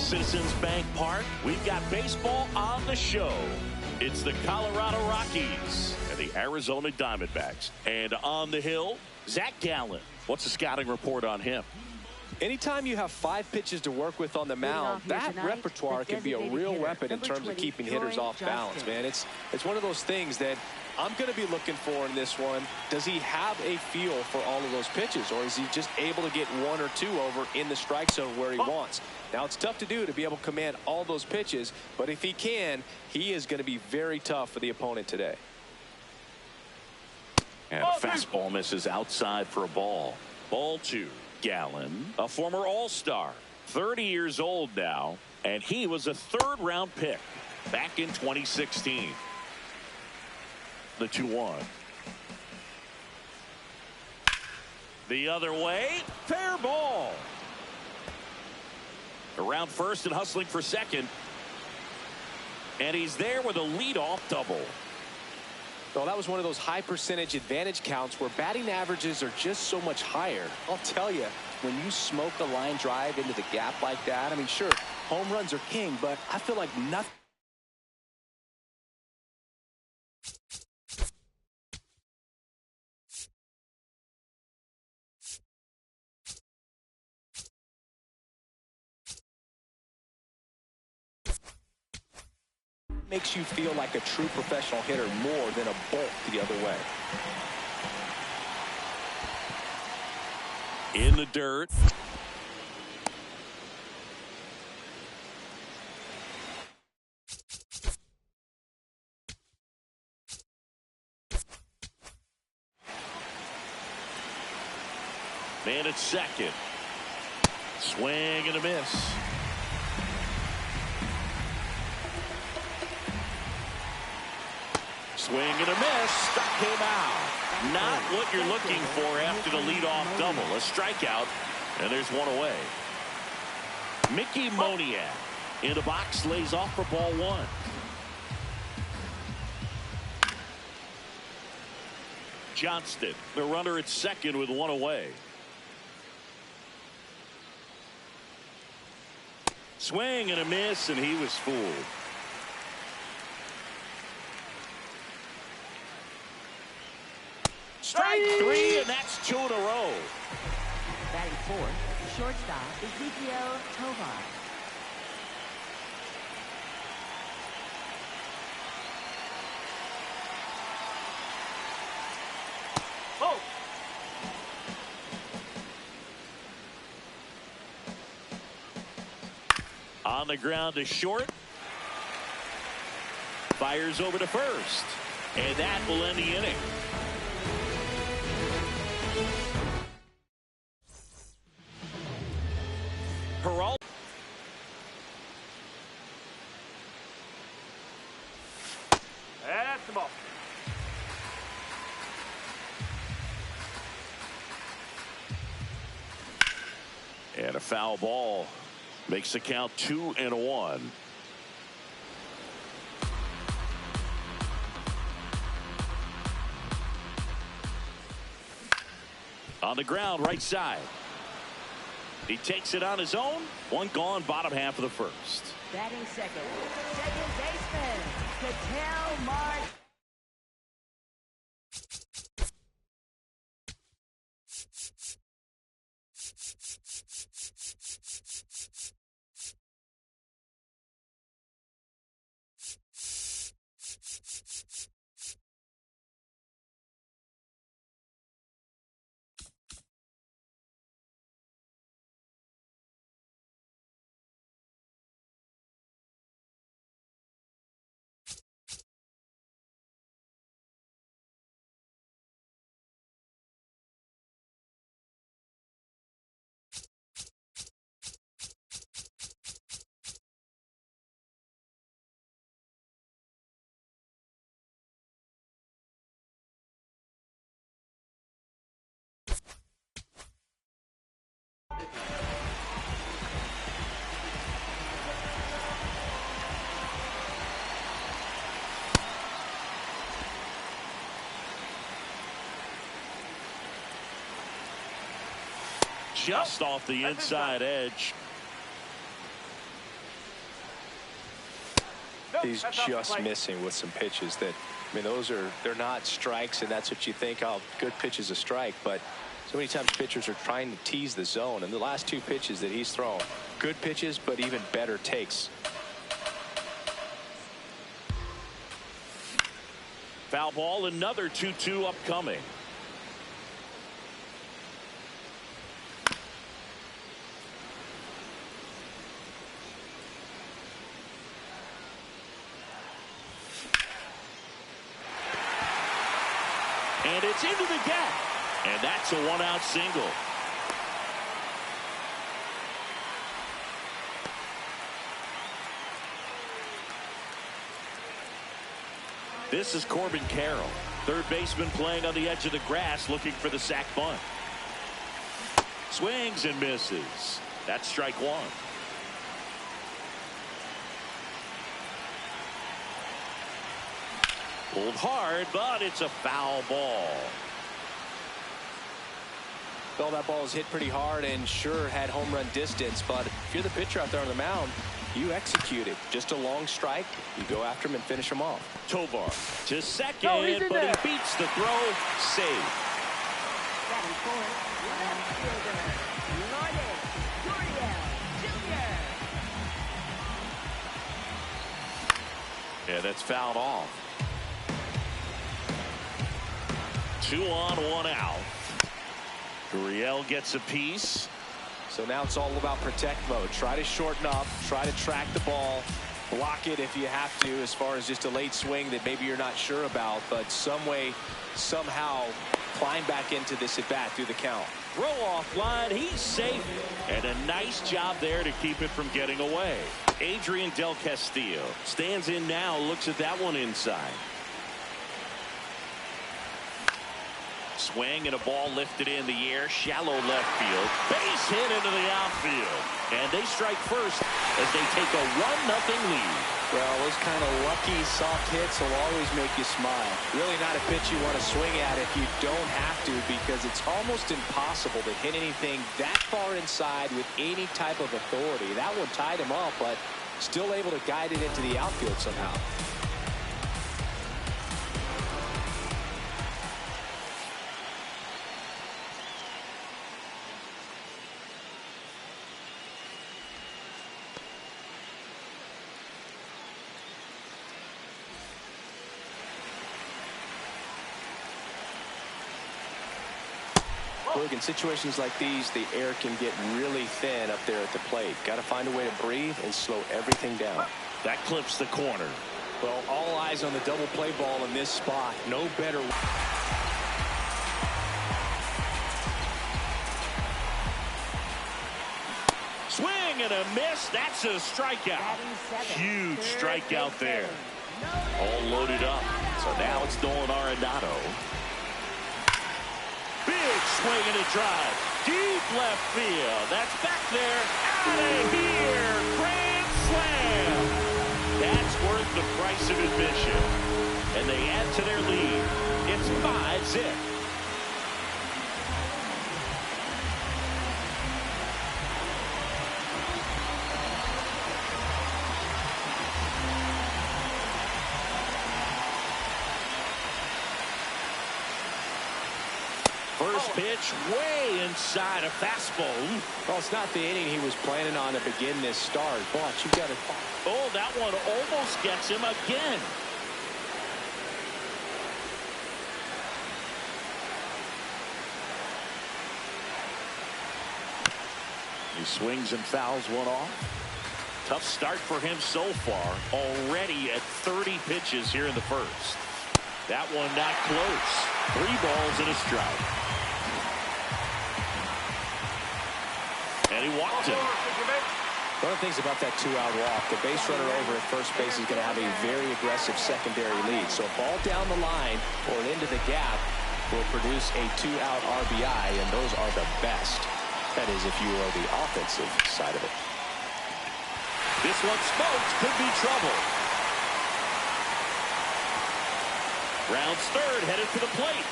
Citizens Bank Park. We've got baseball on the show. It's the Colorado Rockies and the Arizona Diamondbacks. And on the hill, Zach Gallen. What's the scouting report on him? Anytime you have 5 pitches to work with on the mound, that repertoire can be a real weapon in terms of keeping hitters off balance, man. It's one of those things that I'm going to be looking for in this one. Does he have a feel for all of those pitches, or is he just able to get 1 or 2 over in the strike zone where he wants? Now, it's tough to do to be able to command all those pitches, but if he can, he is going to be very tough for the opponent today. And a fastball misses outside for a ball. Ball 2. Gallen, a former All-Star, 30 years old now, and he was a 3rd-round pick back in 2016. The 2-1. The other way, fair ball. Around first and hustling for second. And he's there with a leadoff double. Well, that was one of those high percentage advantage counts where batting averages are just so much higher. I'll tell you, when you smoke a line drive into the gap like that, I mean, sure, home runs are king, but I feel like nothing makes you feel like a true professional hitter more than a bolt the other way. In the dirt. Man at second. Swing and a miss. Swing and a miss. Struck him out. Not what you're looking for after the leadoff double. A strikeout, and there's one away. Mickey Moniak in the box, lays off for ball 1. Johnston, the runner at second with 1 away. Swing and a miss, and he was fooled. Strike 3, and that's 2 in a row. Batting 4th, shortstop Ezekiel Tovar. Oh. On the ground to short. Fires over to first. And that will end the inning. Peralta. That's the ball. And a foul ball makes the count 2-1. On the ground, right side. He takes it on his own. 1 gone, bottom half of the first. Batting second baseman Ketel Marte. Just off the inside edge. He's just missing with some pitches that, I mean, they're not strikes, and that's what you think, oh, good pitch is a strike. But so many times pitchers are trying to tease the zone, and the last 2 pitches that he's thrown, good pitches, but even better takes. Foul ball, another 2-2 upcoming. And it's into the gap. And that's a 1-out single. This is Corbin Carroll, third baseman, playing on the edge of the grass, looking for the sac bunt. Swings and misses. That's strike 1. Pulled hard, but it's a foul ball. Well, that ball was hit pretty hard and sure had home run distance, but if you're the pitcher out there on the mound, you execute it. Just a long strike, you go after him and finish him off. Tovar to second, but he beats the throw. Save. Batting fourth, left fielder, Lourdes Gurriel Jr. Yeah, that's fouled off. 2 on, 1 out. Gurriel gets a piece. So now it's all about protect mode. Try to shorten up, try to track the ball, block it if you have to, as far as just a late swing that maybe you're not sure about, but some way, somehow climb back into this at bat through the count. Throw off line, he's safe, and a nice job there to keep it from getting away. Adrian Del Castillo stands in now, looks at that one inside. Swing and a ball lifted in the air, shallow left field, base hit into the outfield, and they strike first as they take a 1-0 lead. Well, those kind of lucky soft hits will always make you smile. Really not a pitch you want to swing at if you don't have to, because it's almost impossible to hit anything that far inside with any type of authority. That one tied him up, but still able to guide it into the outfield somehow. In situations like these, the air can get really thin up there at the plate. Got to find a way to breathe and slow everything down. That clips the corner. Well, all eyes on the double play ball in this spot. No better. Swing and a miss. That's a strikeout. Huge strikeout there. All loaded up. So now it's Nolan Arenado. Big swing and a drive. Deep left field. That's back there. Out of here. Grand slam. That's worth the price of admission. And they add to their lead. It's 5-zip. First pitch way inside a fastball. Well, it's not the inning he was planning on to begin this start, but you got to. Oh, that one almost gets him again. He swings and fouls one off. Tough start for him so far. Already at 30 pitches here in the first. That one not close. 3 balls and a strike. And he walked him. One of the things about that 2-out walk, the base runner over at first base is going to have a very aggressive secondary lead. So a ball down the line or into the gap will produce a 2-out RBI, and those are the best. That is, if you are the offensive side of it. This one smoked, could be trouble. Rounds third, headed to the plate.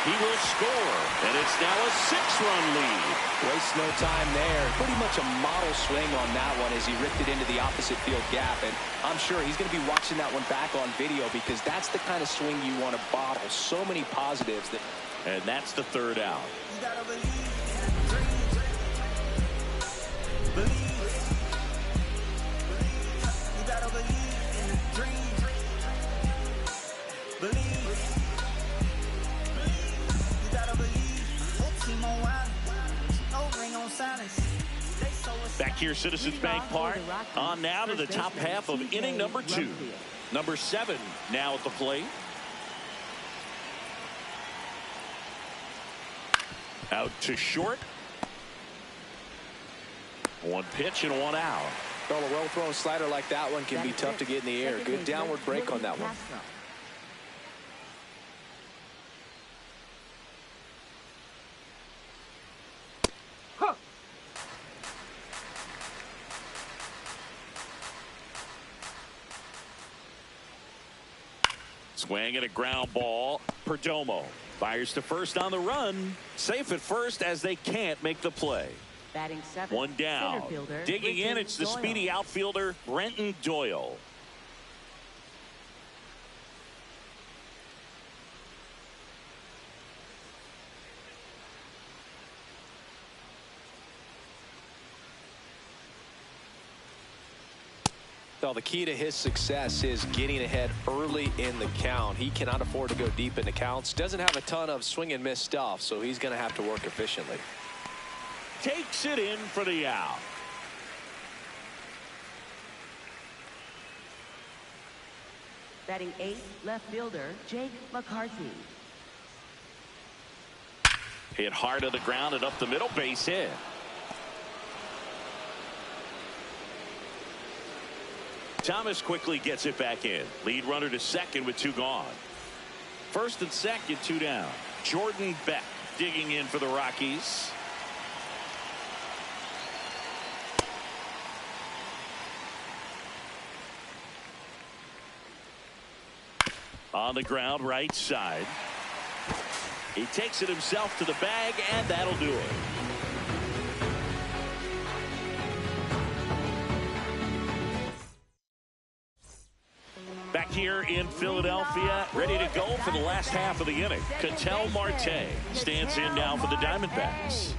He will score, and it's now a 6-run lead. Waste no time there. Pretty much a model swing on that one as he ripped it into the opposite field gap. And I'm sure he's going to be watching that one back on video because that's the kind of swing you want to bottle. So many positives. And that's the third out. You gotta believe in a dream. Believe. You gotta believe in a dream. Believe. You gotta believe. Whole team on wild. No ring on silence. Back here, Citizens Bank Park. On now to the top half of inning number 2. Number 7 now at the plate. Out to short. 1 pitch and 1 out. Well, a well-thrown slider like that one can be tough to get in the air. Good downward break on that one. Swing and a ground ball. Perdomo fires to first on the run. Safe at first as they can't make the play. Batting 7. 1 down. Digging in, it's the speedy outfielder, Brenton Doyle. Well, the key to his success is getting ahead early in the count. He cannot afford to go deep into counts. Doesn't have a ton of swing and miss stuff, so he's going to have to work efficiently. Takes it in for the out. Batting 8, left fielder Jake McCarthy. Hit hard on the ground and up the middle, base hit. Thomas quickly gets it back in. Lead runner to second with 2 gone. First and second, 2 down. Jordan Beck digging in for the Rockies. On the ground, right side. He takes it himself to the bag, and that'll do it. Back here in Philadelphia, ready to go for the last half of the inning. Ketel Marte stands in now for the Diamondbacks.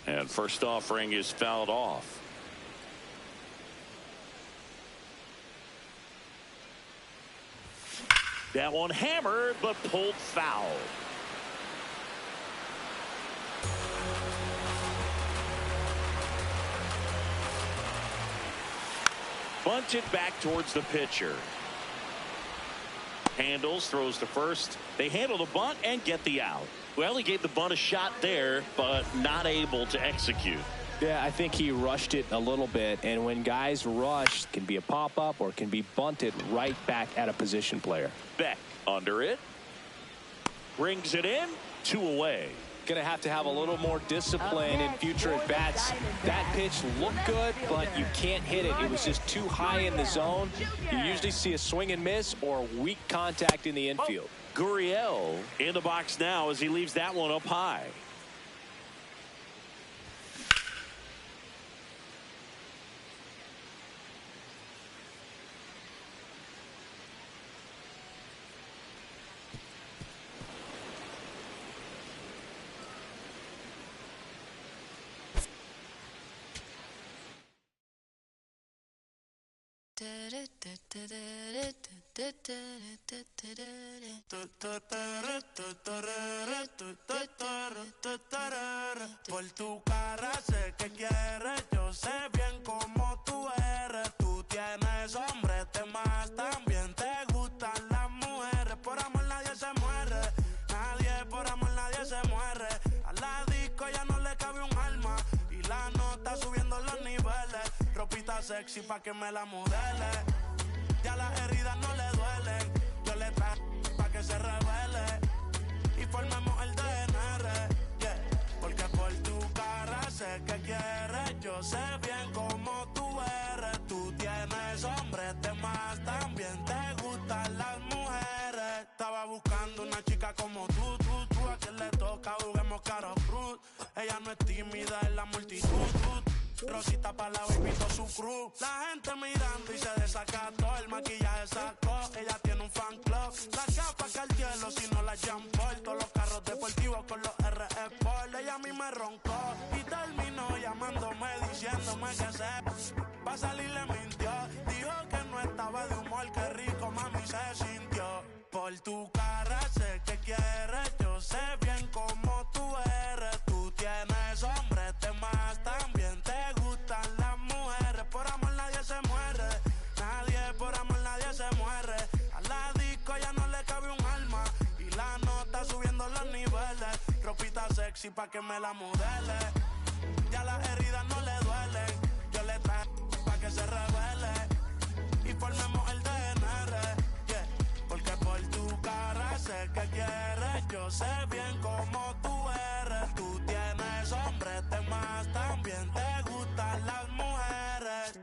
And first offering is fouled off. That one hammered, but pulled foul. Bunted back towards the pitcher. Handles, throws to first. They handle the bunt and get the out. Well, he gave the bunt a shot there, but not able to execute. Yeah, I think he rushed it a little bit, and when guys rush, it can be a pop-up or it can be bunted right back at a position player. Beck under it. Brings it in. 2 away. Going to have a little more discipline in future at-bats. That pitch looked good, but you can't hit it. It was just too high in the zone. You usually see a swing and miss or weak contact in the infield. Gurriel in the box now as he leaves that one up high. Por tu cara sé que quieres, yo sé bien cómo tú eres. Tú tienes hombres, temas también te gustan las mujeres. Por amor nadie se muere, nadie por amor nadie se muere. A la disco ya no le cabe un alma y la nota subiendo los niveles. Ropita sexy pa' que me la modele. Ya las heridas no le duelen. Yo le traigo pa' que se revele y formemos el DNR, yeah. Porque por tu cara sé que quieres. Yo sé bien cómo tú eres. Tú tienes hombres de más, también te gusta su crew. La gente mirando y se desacató. El maquillaje sacó, ella tiene un fan club. La capa Cartier, si no la Jean Paul. Todos los carros deportivos con los RE Sport. Ella a mí me roncó y terminó llamándome, diciéndome que se va a salir, le mintió. Dijo que no estaba de humor, que rico mami se sintió. Por tu cara sé que quieres, yo sé bien cómo tú eres. Tú tienes hombres de más, también te gustan las mujeres. Por amor nadie se muere, nadie, por amor nadie se muere. A la disco ya no le cabe un alma y la nota subiendo los niveles. Ropita sexy pa' que me la modele, ya las heridas no le duelen. Yo le traigo pa' que se revele y formemos el DNR, yeah. Porque por tu cara sé que quieres, yo sé bien cómo tú eres. Tú tienes hombres de más, también te gustan las mujeres.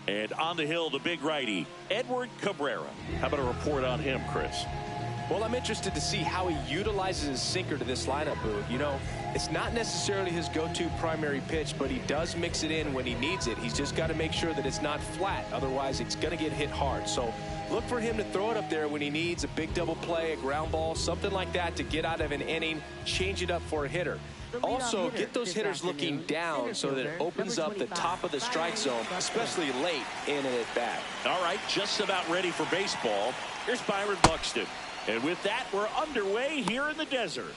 And on the hill, the big righty, Edward Cabrera. How about a report on him, Chris? Well, I'm interested to see how he utilizes his sinker to this lineup, Boog. You know, it's not necessarily his go-to primary pitch, but he does mix it in when he needs it. He's just got to make sure that it's not flat. Otherwise, it's going to get hit hard. So look for him to throw it up there when he needs a big double play, a ground ball, something like that to get out of an inning, change it up for a hitter. Also, get those hitters looking down so that it opens up the top of the strike zone, especially late in an at-bat. All right, just about ready for baseball. Here's Byron Buxton. And with that, we're underway here in the desert.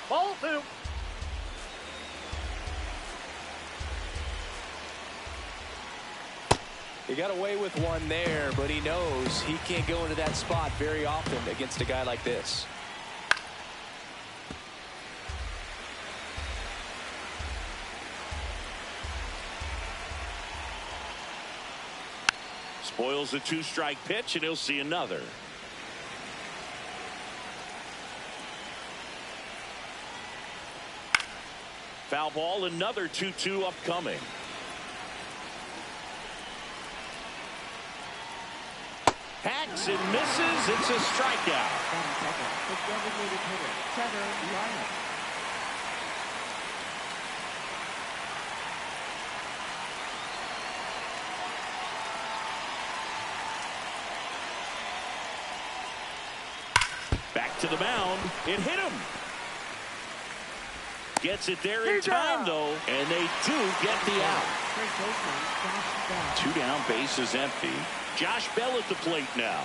Ball two. He got away with one there, but he knows he can't go into that spot very often against a guy like this. Spoils the two-strike pitch, and he'll see another. Foul ball, another 2-2 upcoming. Hacks and misses. It's a strikeout. The designated hitter, Trevor Larnach. Back to the mound. It hit him. Gets it there in time, though, and they do get the out. Two down, bases empty. Josh Bell at the plate now.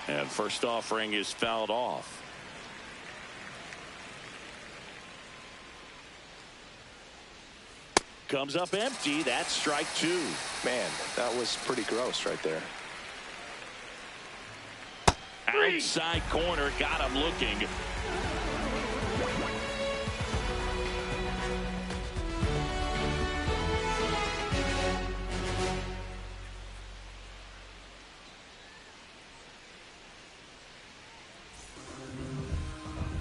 And first offering is fouled off. Comes up empty. That's strike two. Man, that was pretty gross right there. Outside corner, got him looking.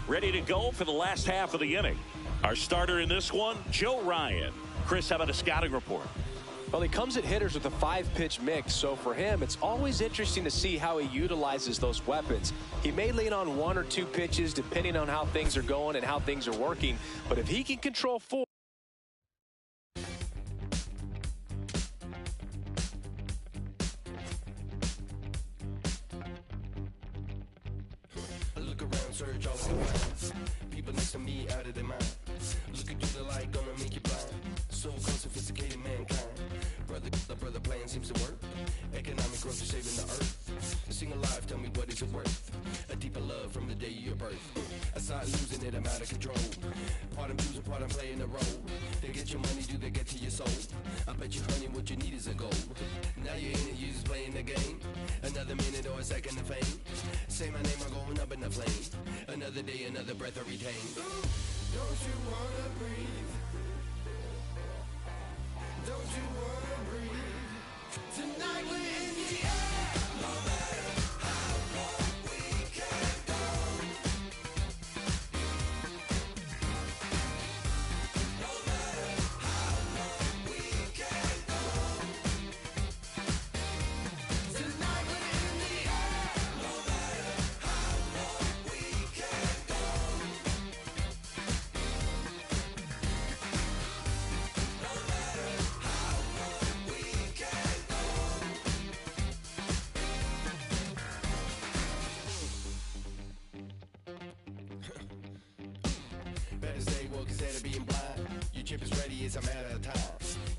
Ready to go for the last half of the inning. Our starter in this one, Joe Ryan. Chris, how about a scouting report? Well, he comes at hitters with a 5-pitch mix, so for him, it's always interesting to see how he utilizes those weapons. He may lean on 1 or 2 pitches depending on how things are going and how things are working, but if he can control 4. Look around, search all around. People next to me out of their mind. Looking through the light, gonna make you blind. So called sophisticated mankind. Brother plan seems to work. Economic growth is saving the earth. A single life, tell me what is it worth? A deeper love from the day of your birth. I start losing it, I'm out of control. Part I'm choosing, part I'm playing a role. They get your money, do they get to your soul? I bet you, honey, what you need is a goal. Now you're in it, you just playing the game. Another minute or a second of fame. Say my name, I'm going up in the flame. Another day, another breath I retain. Don't you wanna breathe? Don't you wanna breathe? Tonight we're in the air. No matter how long we can go. No matter how long we can go. Tonight we're in the air. No matter how long we can go. No matter how long we can go. Better stay woke instead of being blind. Your chip is ready, it's a matter of time.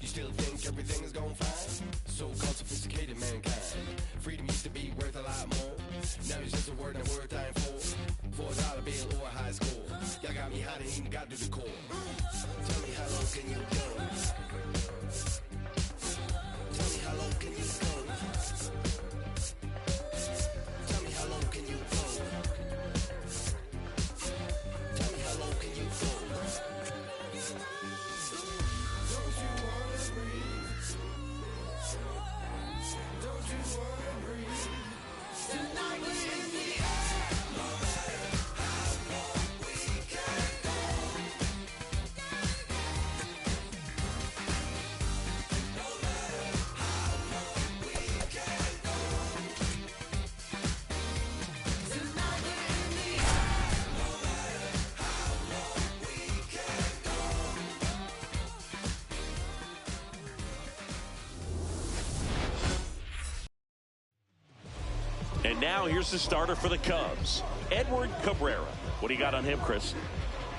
You still think everything is going fine? So-called sophisticated mankind. Freedom used to be worth a lot more. Now it's just a word and a word dying for. For a dollar bill or a high score. Y'all got me hot and even got to the core. Tell me how low can you go? Tell me how low can you go? Tell me how low can you go? Tell me how low can you go? Don't you wanna breathe? Don't you wanna breathe? Tonight we're in the air. No matter how long we can go. No matter how long we can go. Tonight we're in the air. No matter how long we can go. And now here's the starter for the Cubs, Edward Cabrera. What do you got on him, Chris?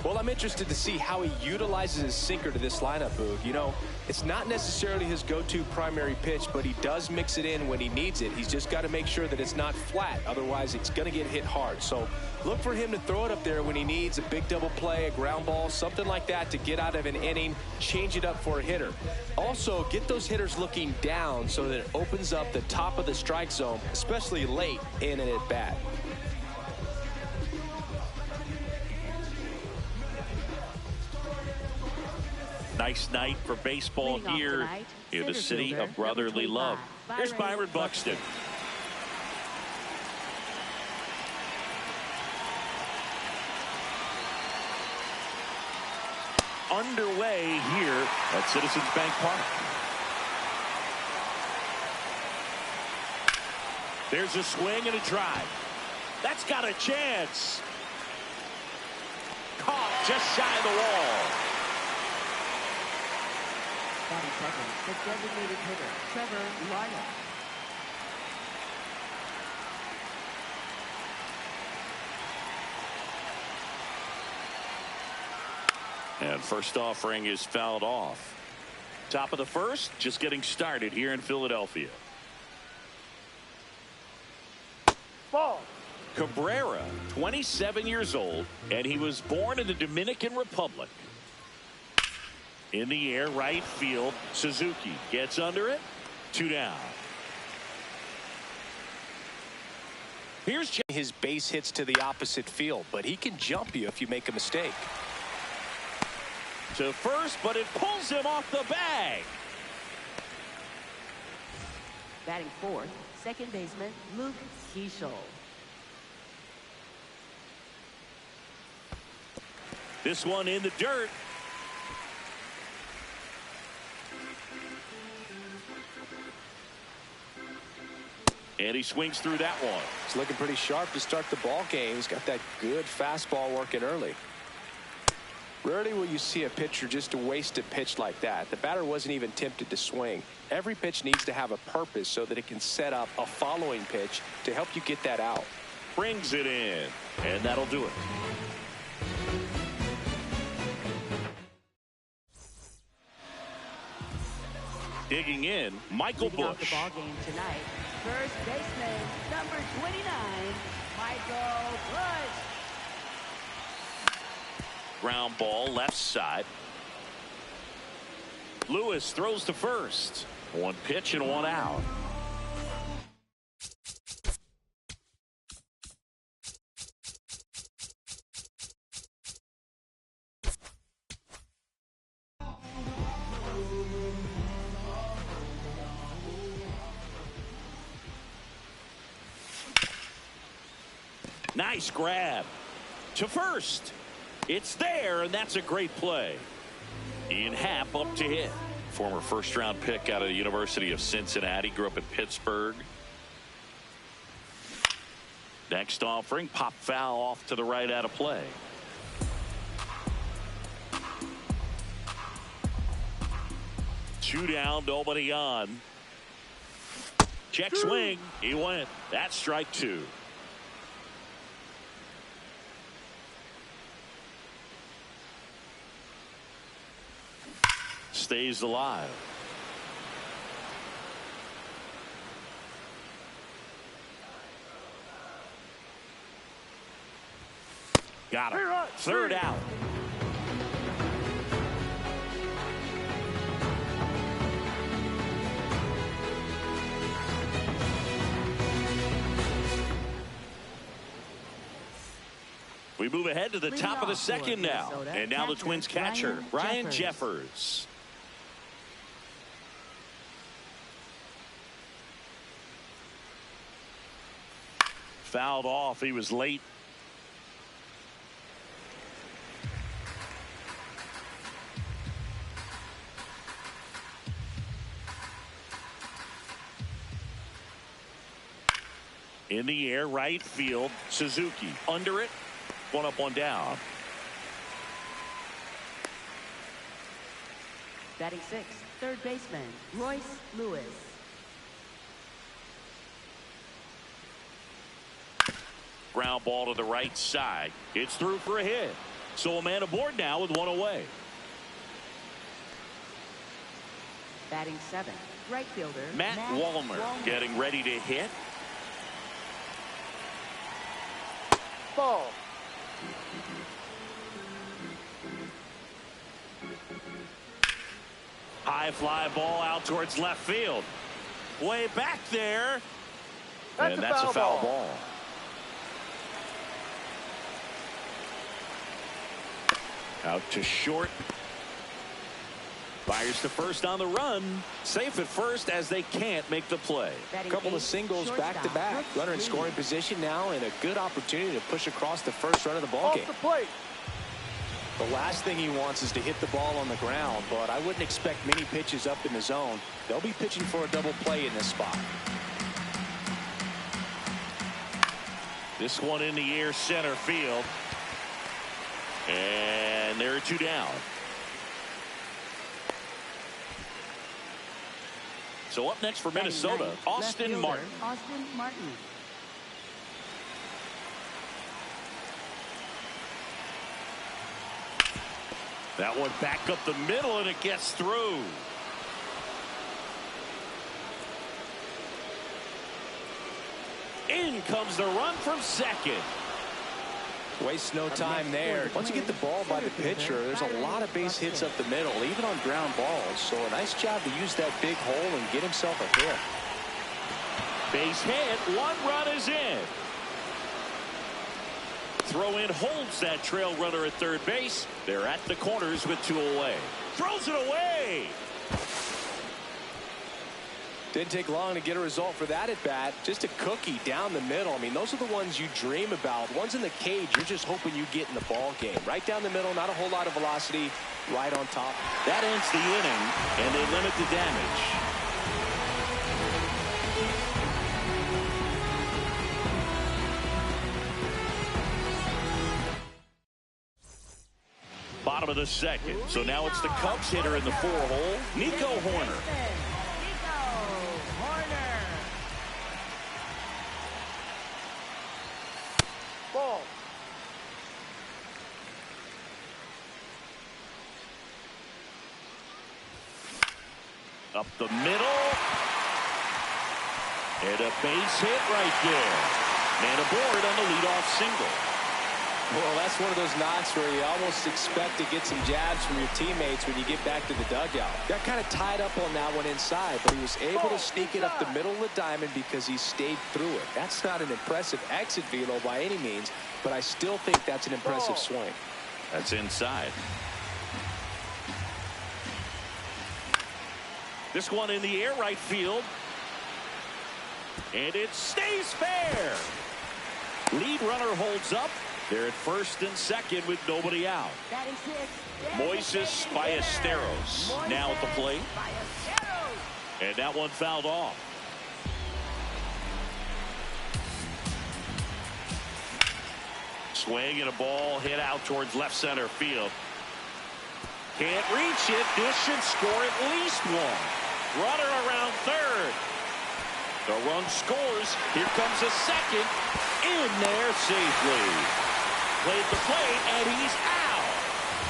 Well, I'm interested to see how he utilizes his sinker to this lineup, Boog. You know, it's not necessarily his go-to primary pitch, but he does mix it in when he needs it. He's just got to make sure that it's not flat. Otherwise, it's going to get hit hard. So look for him to throw it up there when he needs a big double play, a ground ball, something like that to get out of an inning, change it up for a hitter. Also, get those hitters looking down so that it opens up the top of the strike zone, especially late in an at-bat. Nice night for baseball here in the city of brotherly love. Here's Byron Buxton. Underway here at Citizens Bank Park. There's a swing and a drive. That's got a chance. Caught just shy of the wall. Batting second, the designated hitter, Trevor Lyon. And first offering is fouled off. Top of the first, just getting started here in Philadelphia. Ball. Cabrera, 27 years old, and he was born in the Dominican Republic. In the air, right field, Suzuki gets under it. 2 down. Here's his base hits to the opposite field, but he can jump you if you make a mistake. To first, but it pulls him off the bag. Batting fourth, second baseman Luke Keeschel. This one in the dirt. And he swings through that one. It's looking pretty sharp to start the ball game. He's got that good fastball working early. Rarely will you see a pitcher just waste a pitch like that. The batter wasn't even tempted to swing. Every pitch needs to have a purpose so that it can set up a following pitch to help you get that out. Brings it in, and that'll do it. Digging in, Michael Leading off Busch. the ball game tonight, first baseman number 29, Michael Busch. Ground ball left side. Lewis throws to first. One pitch and one out. Nice grab to first. It's there, and that's a great play. Ian Happ up to hit. Former first-round pick out of the University of Cincinnati. Grew up in Pittsburgh. Next offering, pop foul off to the right out of play. Two down, nobody on. Check swing. He went. That's strike two. Stays alive. Got him. Third out. We move ahead to the top of the second now. And now the Twins catcher, Ryan Jeffers. Fouled off. He was late. In the air, right field, Suzuki. Under it. One up, one down. Batting sixth, third baseman Royce Lewis. Ground ball to the right side. It's through for a hit. So a man aboard now with one away. Batting seventh, right fielder Matt Wallner getting ready to hit. Ball. High fly ball out towards left field. Way back there. And that's a foul ball. Out to short. Fires to first on the run. Safe at first as they can't make the play. A couple of singles back to back. Runner in scoring position now and a good opportunity to push across the first run of the ball game. Off the plate. The last thing he wants is to hit the ball on the ground, but I wouldn't expect many pitches up in the zone. They'll be pitching for a double play in this spot. This one in the air, center field. And there are two down. So up next for Minnesota, Austin Martin. Austin Martin. That one back up the middle, and it gets through. In comes the run from second. Waste no time there. Once you get the ball by the pitcher, there's a lot of base hits up the middle, even on ground balls. So a nice job to use that big hole and get himself a hit. Base hit. One run is in. Throw in holds that trail runner at third base. They're at the corners with 2 away. Throws it away. Didn't take long to get a result for that at bat. Just a cookie down the middle. I mean, those are the ones you dream about. Ones in the cage, you're just hoping you get in the ball game. Right down the middle, not a whole lot of velocity, right on top. That ends the inning, and they limit the damage. Bottom of the second. So now it's the Cubs hitter in the 4-hole, Nico Horner. Ball. Up the middle. And a base hit right there. And aboard on the leadoff single. Well, that's one of those knocks where you almost expect to get some jabs from your teammates when you get back to the dugout. Got kind of tied up on that one inside, but he was able to sneak it up the middle of the diamond because he stayed through it. That's not an impressive exit velo by any means, but I still think that's an impressive swing. That's inside. This one in the air right field. And it stays fair. Lead runner holds up. They're at first and second with nobody out. Moises Ballesteros now at the plate. And that one fouled off. Swing and a ball hit out towards left center field. Can't reach it. This should score at least one. Runner around third. The run scores. Here comes a second. In there safely. Played the plate, and he's out.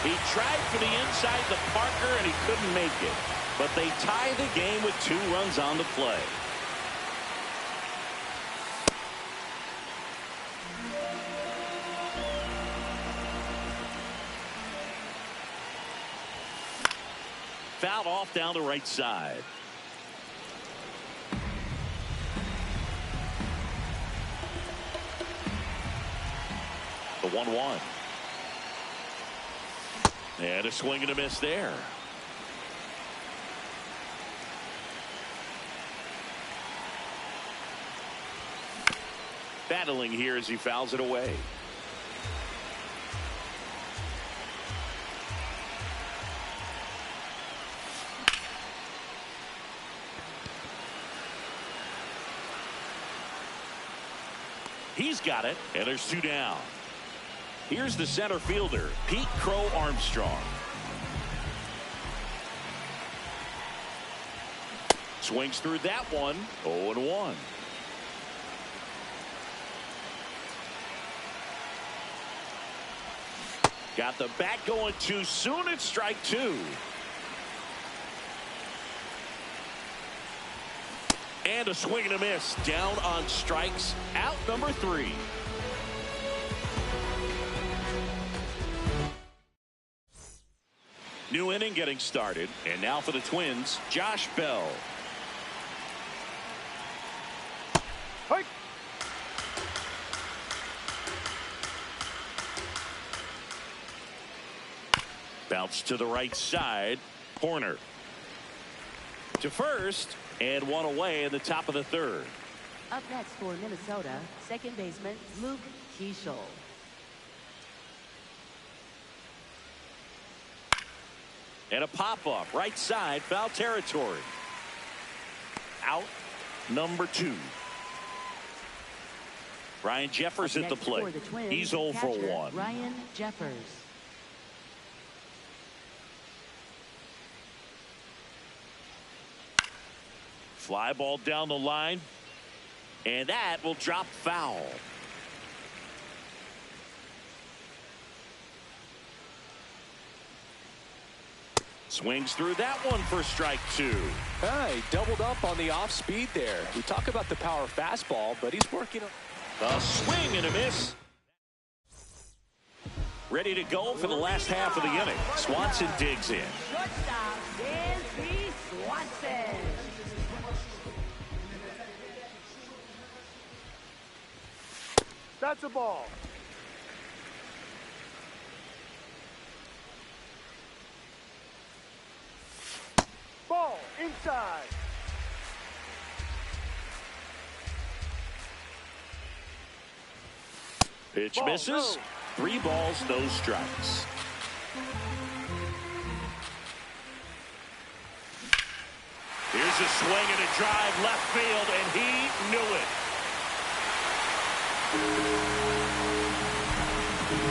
He tried for the inside the Parker, and he couldn't make it. But they tie the game with 2 runs on the play. Fouled off down the right side. The 1-1. And a swing and a miss there. Battling here as he fouls it away. He's got it, and there's 2 down. Here's the center fielder, Pete Crow Armstrong. Swings through that one. 0-1. Got the bat going too soon. It's strike 2. And a swing and a miss. Down on strikes. Out number 3. New inning getting started. And now for the Twins, Josh Bell. Hey. Bounce to the right side. Horner to first, and 1 away in the top of the 3rd. Up next for Minnesota, second baseman Luke Keeschel. And a pop-up right side, foul territory. Out number 2. Ryan Jeffers at the plate. He's 0 for 1. Ryan Jeffers. Fly ball down the line, and that will drop foul. Swings through that one for strike 2. He doubled up on the off speed there. We talk about the power fastball, but he's working. A swing and a miss. Ready to go for the last half of the inning. Swanson digs in. Shortstop, Dansby Swanson. That's a ball. Ball inside. Pitch Ball, misses. no. 3 balls, no strikes. Here's a swing and a drive left field, and he knew it.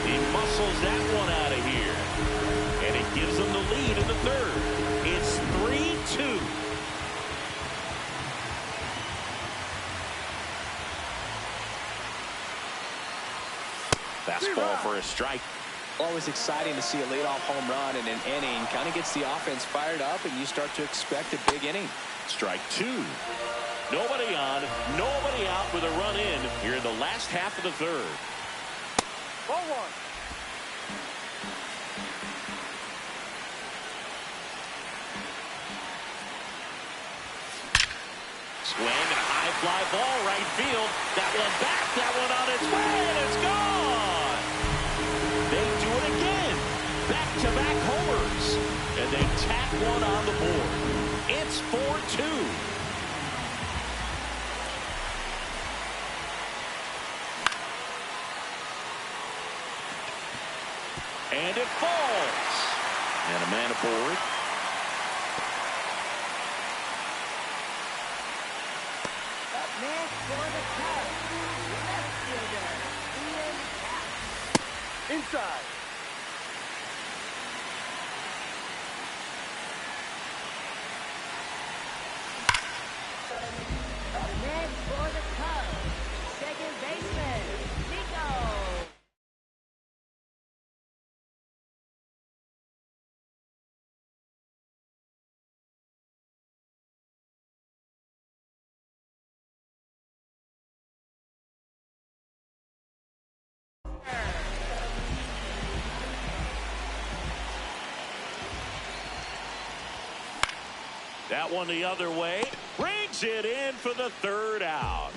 He muscles that one out of here, and it gives them the lead in the third. It's 3-2. Fastball for a strike. Always exciting to see a leadoff home run in an inning. Kind of gets the offense fired up, and you start to expect a big inning. Strike 2. Nobody on, nobody out with a run in here in the last half of the third. Ball 1. Swing and a high fly ball right field. That one back, that one on its way, and it's gone. They do it again. Back-to-back homers. And they tack one on the board. It's 4-2. And it falls. And a man aboard. Up next for the Cubs, left fielder, Ian Happ. Inside. Up next for the Cubs, second baseman, Nico. That one the other way. Brings it in for the third out.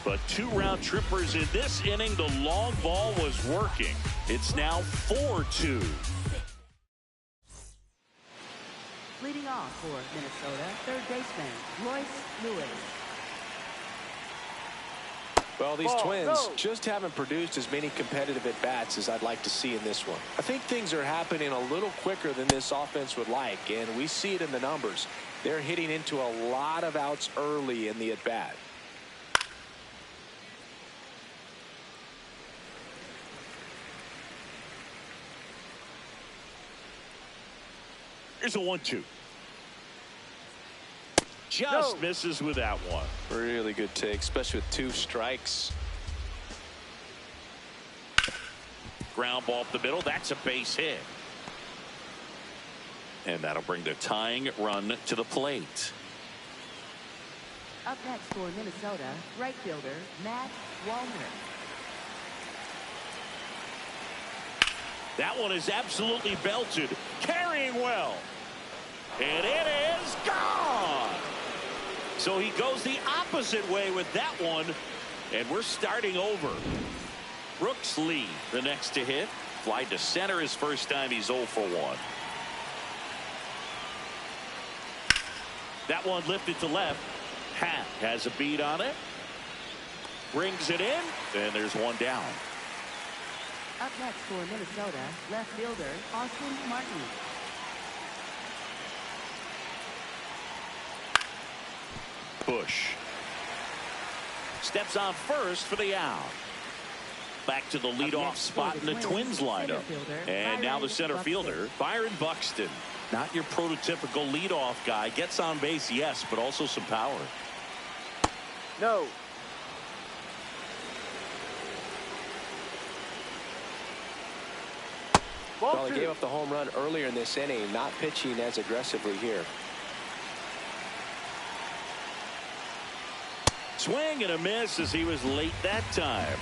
But 2 round trippers in this inning. The long ball was working. It's now 4-2. Leading off for Minnesota, third baseman, Royce Lewis. Well, these Ball, Twins no. just haven't produced as many competitive at-bats as I'd like to see in this one. I think things are happening a little quicker than this offense would like, and we see it in the numbers. They're hitting into a lot of outs early in the at-bat. Here's a 1-2. Just misses with that one. Really good take, especially with 2 strikes. Ground ball up the middle. That's a base hit. And that'll bring the tying run to the plate. Up next for Minnesota, right fielder, Matt Wallner. That one is absolutely belted. Carrying well. And it is gone. So he goes the opposite way with that one. And we're starting over. Brooks Lee, the next to hit. Fly to center his first time. He's 0 for 1. That one lifted to left. Happ has a beat on it. Brings it in. And there's one down. Up next for Minnesota, left fielder, Austin Martin. Bush steps on first for the out. Back to the leadoff spot in the Twins lineup. And now the center fielder, Byron Buxton. Not your prototypical leadoff guy. Gets on base, yes, but also some power. No. Ball Well, he 2. gave up the home run earlier in this inning, not pitching as aggressively here. Swing and a miss as he was late that time.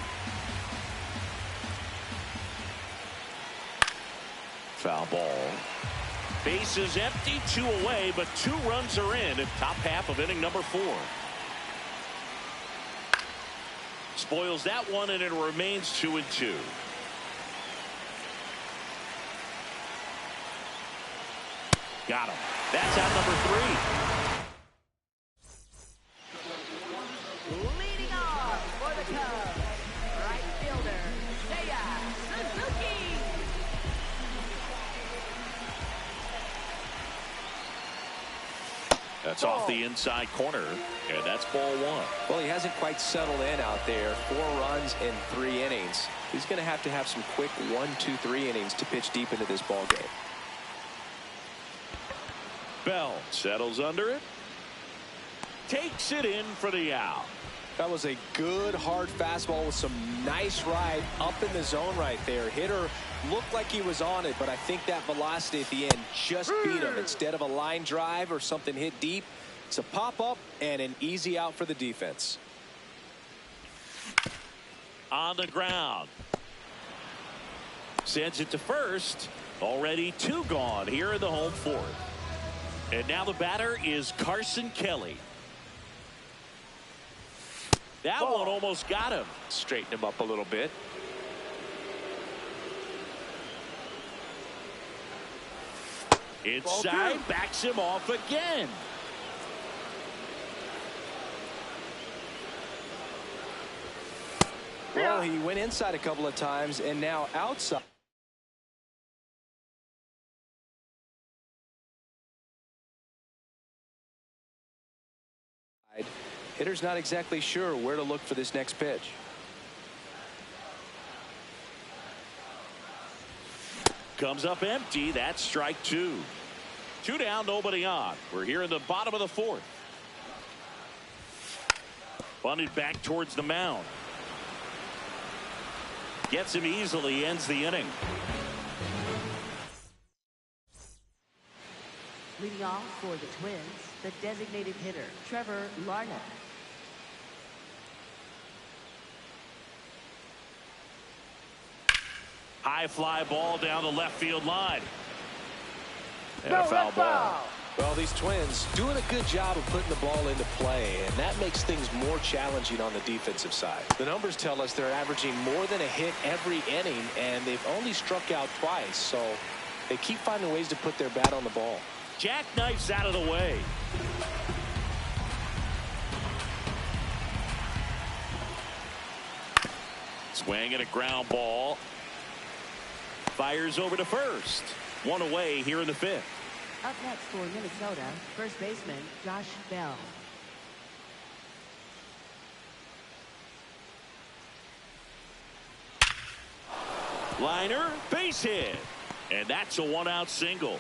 Foul ball. Bases empty, 2 away, but 2 runs are in top half of inning number 4. Spoils that one, and it remains 2-2. Got him. That's out number 3. Leading off for the Cubs, right fielder, Suzuki. That's off the inside corner, and that's ball 1. Well, he hasn't quite settled in out there. 4 runs in 3 innings. He's going to have some quick 1, 2, 3 innings to pitch deep into this ball game. Bell settles under it. Takes it in for the out. That was a good hard fastball with some nice ride up in the zone right there. Hitter looked like he was on it, but I think that velocity at the end just beat him. Instead of a line drive or something hit deep, it's a pop-up and an easy out for the defense. On the ground. Sends it to first. Already 2 gone here in the home 4th. And now the batter is Carson Kelly. That one almost got him. Straighten him up a little bit. Inside, backs him off again. Well, he went inside a couple of times and now outside. Hitter's not exactly sure where to look for this next pitch. Comes up empty. That's strike 2. 2 down, nobody on. We're here in the bottom of the 4th. Bunted back towards the mound. Gets him easily, ends the inning. Leading off for the Twins, the designated hitter, Trevor Larnach. High fly ball down the left field line. And No, a foul ball. Well, these Twins doing a good job of putting the ball into play, and that makes things more challenging on the defensive side. The numbers tell us they're averaging more than a hit every inning, and they've only struck out twice, so they keep finding ways to put their bat on the ball. Jackknifes out of the way. Swing and a ground ball. Fires over to first. 1 away here in the 5th. Up next for Minnesota, first baseman Josh Bell. Liner, base hit. And that's a 1-out single.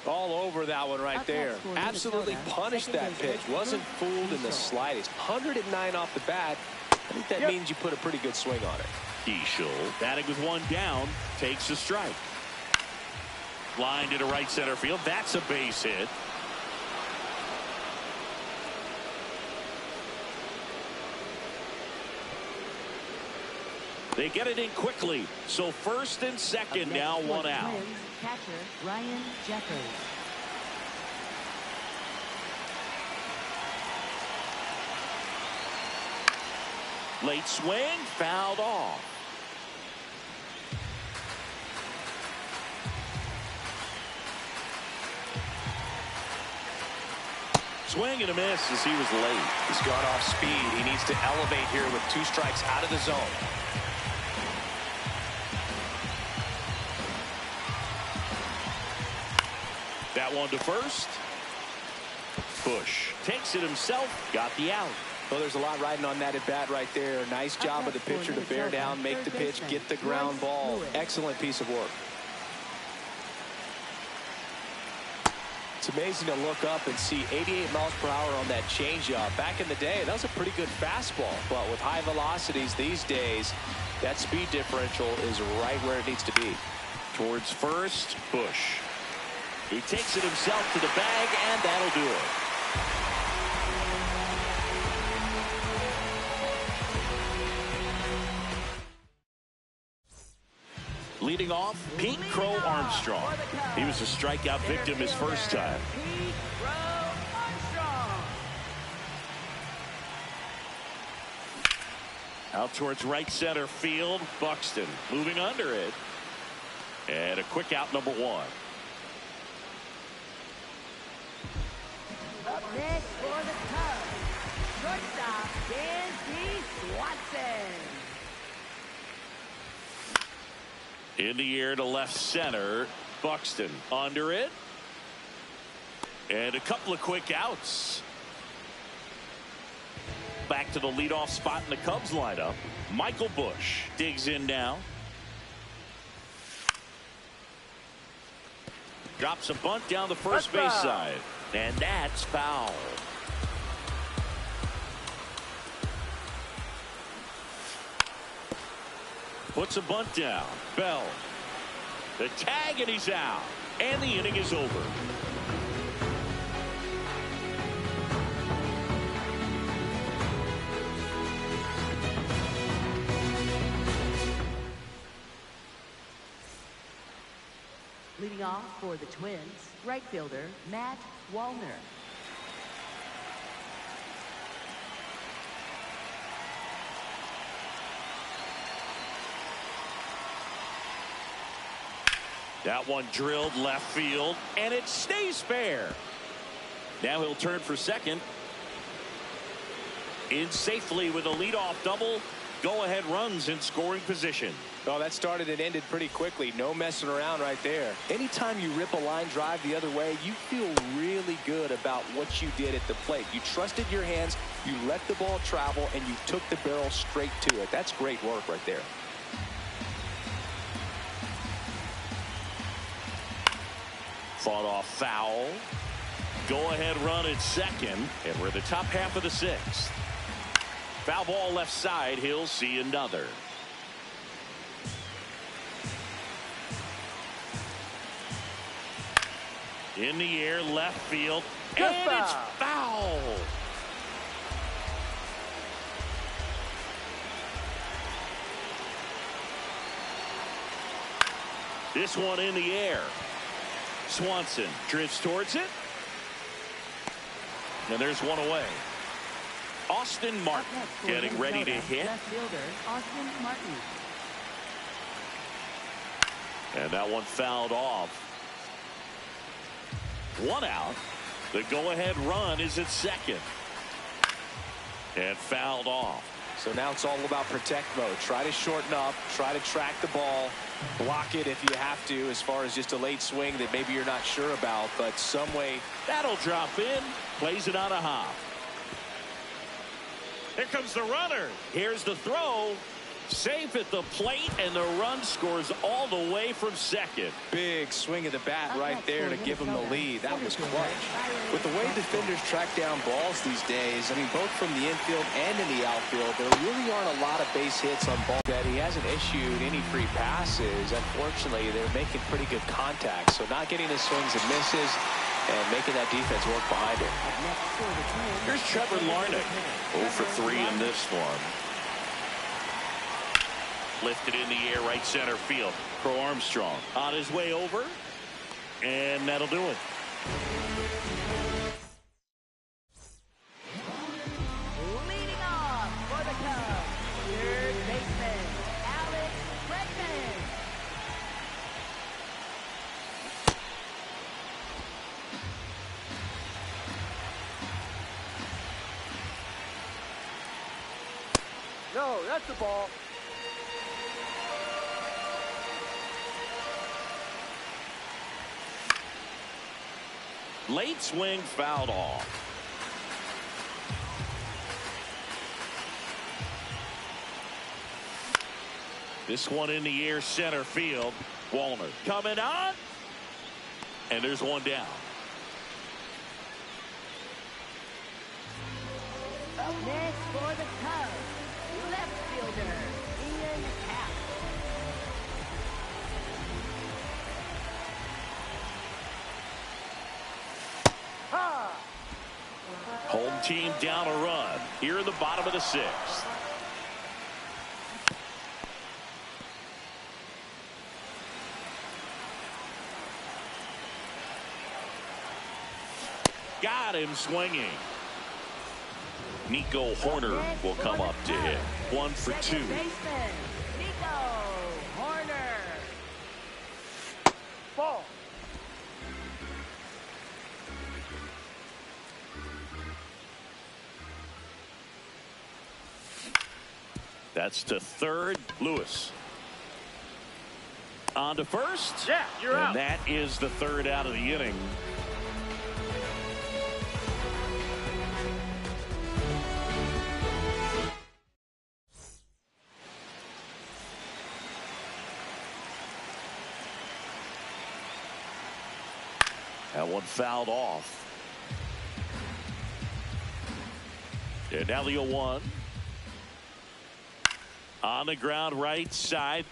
All over that one right there. Absolutely punished that pitch. Wasn't fooled in the slightest. 109 off the bat. I think that means you put a pretty good swing on it. Keishel, batting with 1 down, takes a strike. Line to right center field. That's a base hit. They get it in quickly. So first and second now, 1 out. Twins, catcher Ryan Jeffers. Late swing, fouled off. Swing and a miss as he was late. He's gone off speed. He needs to elevate here with 2 strikes out of the zone. That one to first. Bush takes it himself, got the out. Well, there's a lot riding on that at bat right there. Nice job of the pitcher to bear down, make the pitch, get the ground ball. Excellent piece of work. It's amazing to look up and see 88 miles per hour on that changeup. Back in the day, that was a pretty good fastball. But with high velocities these days, that speed differential is right where it needs to be. Towards first, Bush. He takes it himself to the bag, and that'll do it. Leading off, Pete Crow Armstrong. He was a strikeout victim his first time. Pete Crow Armstrong. Out towards right center field. Buxton moving under it. And a quick out, number one. Up next for the Cubs, shortstop Dansby Swanson. In the air to left center. Buxton under it. And a couple of quick outs. Back to the leadoff spot in the Cubs lineup. Michael Busch digs in now. Drops a bunt down the first base side. And that's foul. Puts a bunt down. Bell. The tag, and he's out. And the inning is over. Leading off for the Twins, right fielder Matt Wallner. That one drilled left field, and it stays fair. Now he'll turn for second. In safely with a leadoff double. Go-ahead runs in scoring position. Oh, that started and ended pretty quickly. No messing around right there. Anytime you rip a line drive the other way, you feel really good about what you did at the plate. You trusted your hands, you let the ball travel, and you took the barrel straight to it. That's great work right there. Fought off foul. Go-ahead run at second, and we're the top half of the sixth. Foul ball left side. He'll see another. In the air, left field, and it's foul. This one in the air. Swanson drifts towards it. And there's one away. Austin Martin getting ready to hit. Left fielder Austin Martin. And that one fouled off. One out. The go-ahead run is at second. And fouled off. So now it's all about protect mode. Try to shorten up. Try to track the ball. Block it if you have to, as far as just a late swing that maybe you're not sure about. But some way. That'll drop in. Plays it on a hop. Here comes the runner. Here's the throw. Safe at the plate, and the run scores all the way from second. Big swing of the bat right there to give him the lead. That was clutch. With the way defenders track down balls these days, I mean, both from the infield and in the outfield, there really aren't a lot of base hits on ball that he hasn't issued any free passes. Unfortunately, they're making pretty good contact, so not getting the swings and misses and making that defense work behind it. Here's Trevor Larnach. 0 for 3 in this one. Lifted in the air, right center field. Crow Armstrong on his way over, and that'll do it. Leading off for the Cubs, third baseman Alex Bregman. No, that's the ball. Late swing fouled off. This one in the air, center field. Wallner coming on. And there's one down. Up next for the Cubs, left fielder Ian Happ. Home team down a run here in the bottom of the sixth. got him swinging. Nico Horner will come up to hit. 1 for 2. Baseman, Nico Horner. Ball. That's to third. Lewis. On to first. Yeah, you're out. And that is the third out of the inning. That one fouled off. And now the 0-1. On the ground right side.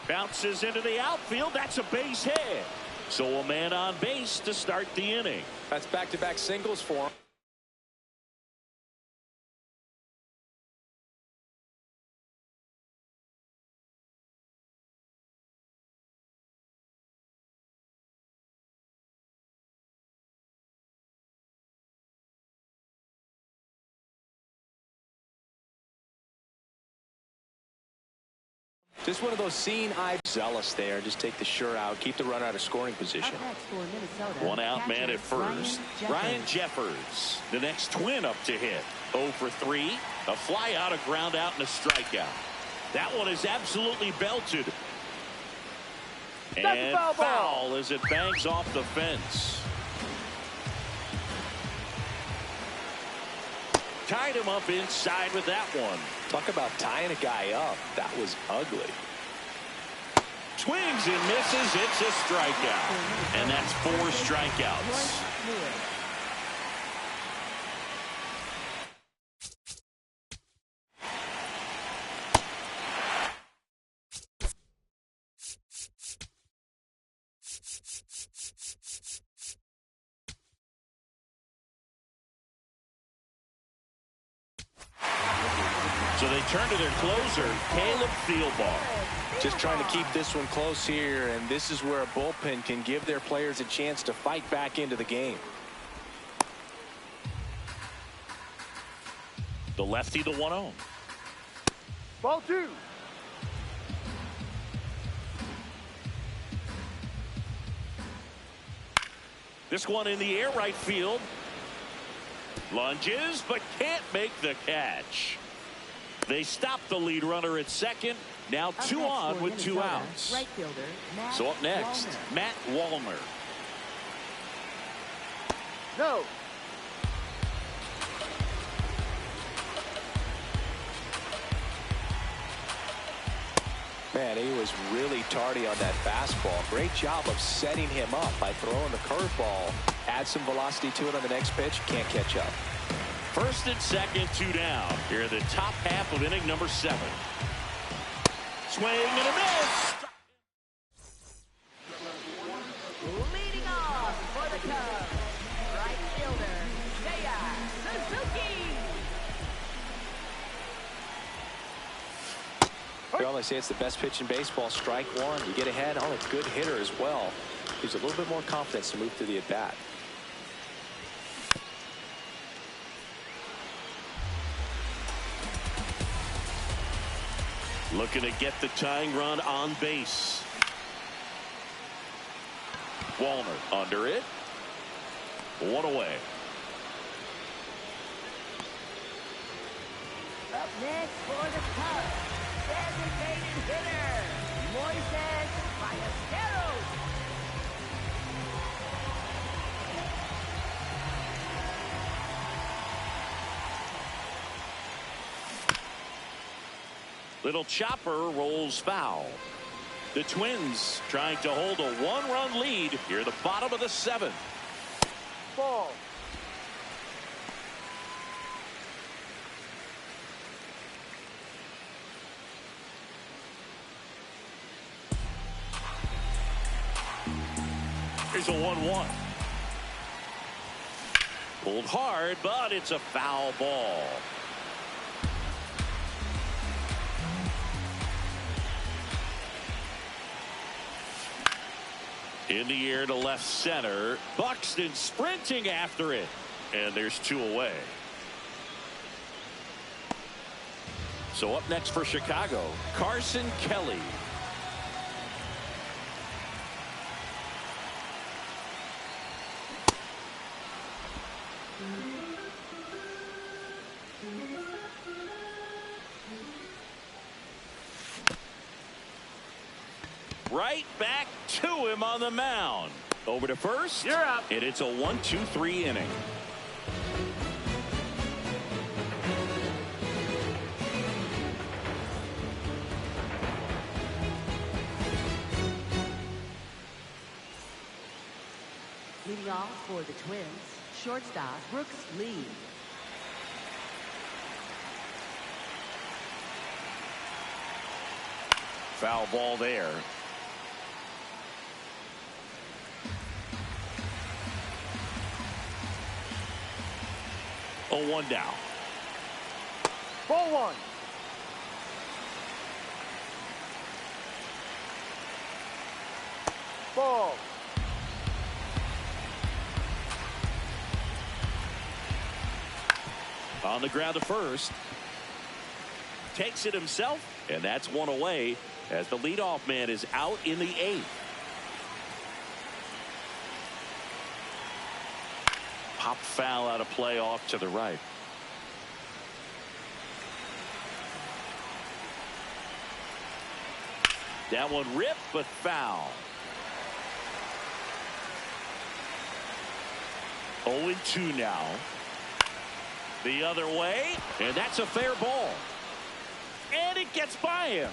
Bounces into the outfield. That's a base hit. So a man on base to start the inning. That's back-to-back singles for him. Just one of those seeing eye zealous there. Just take the shirt out, keep the runner out of scoring position. Up next for Minnesota, One out man catcher at first. Ryan Ryan Jeffers, the next Twin up to hit. 0 for 3. A fly out, a ground out, and a strikeout. That one is absolutely belted. That's And a foul ball. foul as it bangs off the fence. Tied him up inside with that one. Talk about tying a guy up. That was ugly. Swings and misses. It's a strikeout. And that's 4 strikeouts. So they turn to their closer, Caleb Thielbar. Just trying to keep this one close here, and this is where a bullpen can give their players a chance to fight back into the game. The lefty, the 1-0. Ball 2. This one in the air right field. Lunges, but can't make the catch. They stop the lead runner at second. Now 2 on with 2 outs. Right fielder, Matt So up next, Wallner. Matt Wallner. No. Man, he was really tardy on that fastball. Great job of setting him up by throwing the curveball. Add some velocity to it on the next pitch. Can't catch up. First and second, 2 down. Here in the top half of inning number 7. Swing and a miss. Leading off for the Cubs, right fielder, Seiya Suzuki. Well, they say it's the best pitch in baseball. Strike one. You get ahead on a good hitter as well. Gives a little bit more confidence to move through the at-bat. Looking to get the tying run on base. Wallner under it. 1 away. Up next for the Cubs, designated hitter, Moises Ballesteros. Little chopper rolls foul. The Twins trying to hold a 1-run lead here at the bottom of the 7th. Ball. Here's a 1-1. Pulled hard, but it's a foul ball. In the air to left center. Buxton sprinting after it. And there's 2 away. So up next for Chicago, Carson Kelly. Right back to him on the mound. Over to first. You're up. And it's a 1-2-3 inning. Leading off for the Twins, shortstop Brooks Lee. Foul ball there. 0-1 down. Ball 1. Ball. On the ground to first. Takes it himself, and that's 1 away as the leadoff man is out in the 8th. Pop foul out of play off to the right. That one ripped, but foul. 0-2 now. The other way, and that's a fair ball. And it gets by him.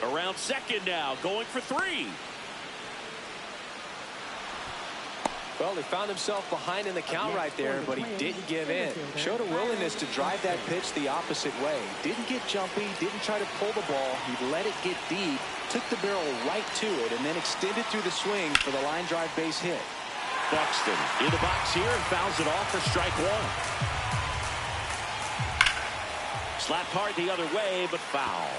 Around second now, going for 3. Well, he found himself behind in the count right there, but he didn't give in. Showed a willingness to drive that pitch the opposite way. Didn't get jumpy, didn't try to pull the ball. He let it get deep, took the barrel right to it, and then extended through the swing for the line drive base hit. Buxton in the box here and fouls it off for strike 1. Slapped hard the other way, but foul.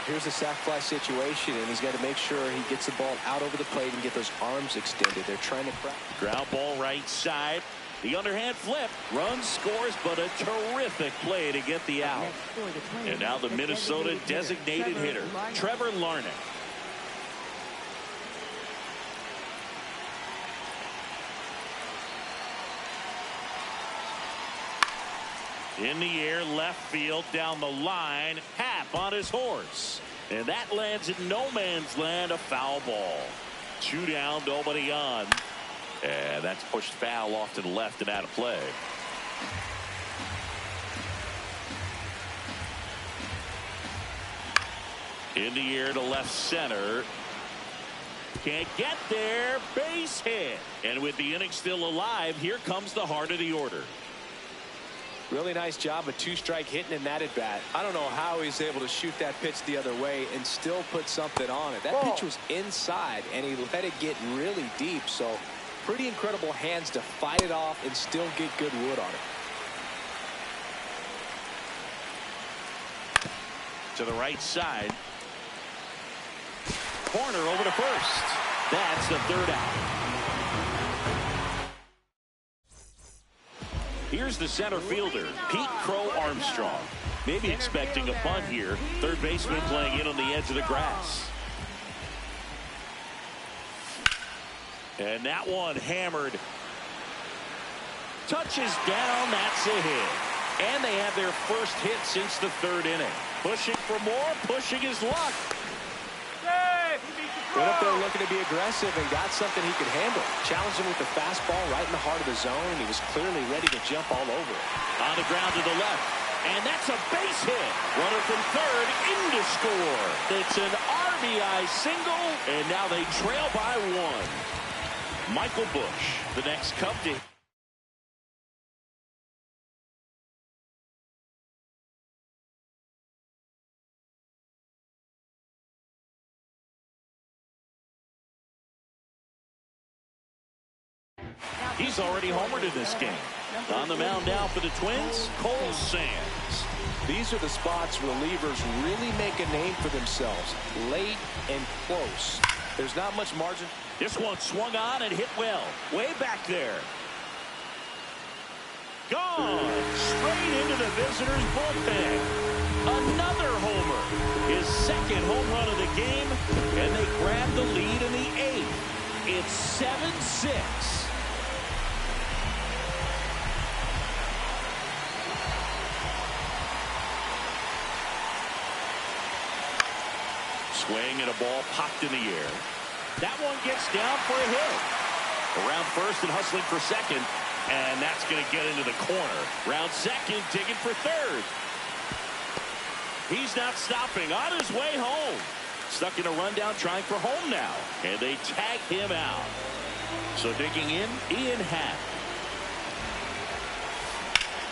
Here's a sac fly situation, and he's got to make sure he gets the ball out over the plate and get those arms extended. They're trying to crack. Ground ball right side. The underhand flip. Run scores, but a terrific play to get the out. And now the Minnesota designated hitter, Trevor Larnach. In the air, left field, down the line. Happ on his horse. And that lands in no man's land, a foul ball. 2 down, nobody on. And that's pushed foul off to the left and out of play. In the air to left center. Can't get there. Base hit. And with the inning still alive, here comes the heart of the order. Really nice job of 2-strike hitting in that at bat. I don't know how he's able to shoot that pitch the other way and still put something on it. That pitch was inside and he let it get really deep. So pretty incredible hands to fight it off and still get good wood on it. To the right side. Corner over to first. That's the 3rd out. Here's the center fielder, Pete Crow Armstrong. Maybe expecting a bunt here. Third baseman playing in on the edge of the grass. And that one hammered. Touches down, that's a hit. And they have their first hit since the 3rd inning. Pushing for more, pushing his luck. Went up there looking to be aggressive and got something he could handle. Challenged him with the fastball right in the heart of the zone. He was clearly ready to jump all over it. On the ground to the left. And that's a base hit. Runner from 3rd in to score. It's an RBI single. And now they trail by 1. Michael Busch, the next Cub to He's already homered in this game. On the mound now for the Twins, Cole Sands. These are the spots relievers really make a name for themselves, late and close. There's not much margin. This one swung on and hit well, way back there. Gone straight into the visitors' bullpen. Another homer, his second home run of the game, and they grab the lead in the 8th. It's 7-6. Swing and a ball popped in the air. That one gets down for a hit. Around first and hustling for second, and that's going to get into the corner. Round second, digging for third. He's not stopping. On his way home. Stuck in a rundown, trying for home now. And they tag him out. So digging in, Ian Happ.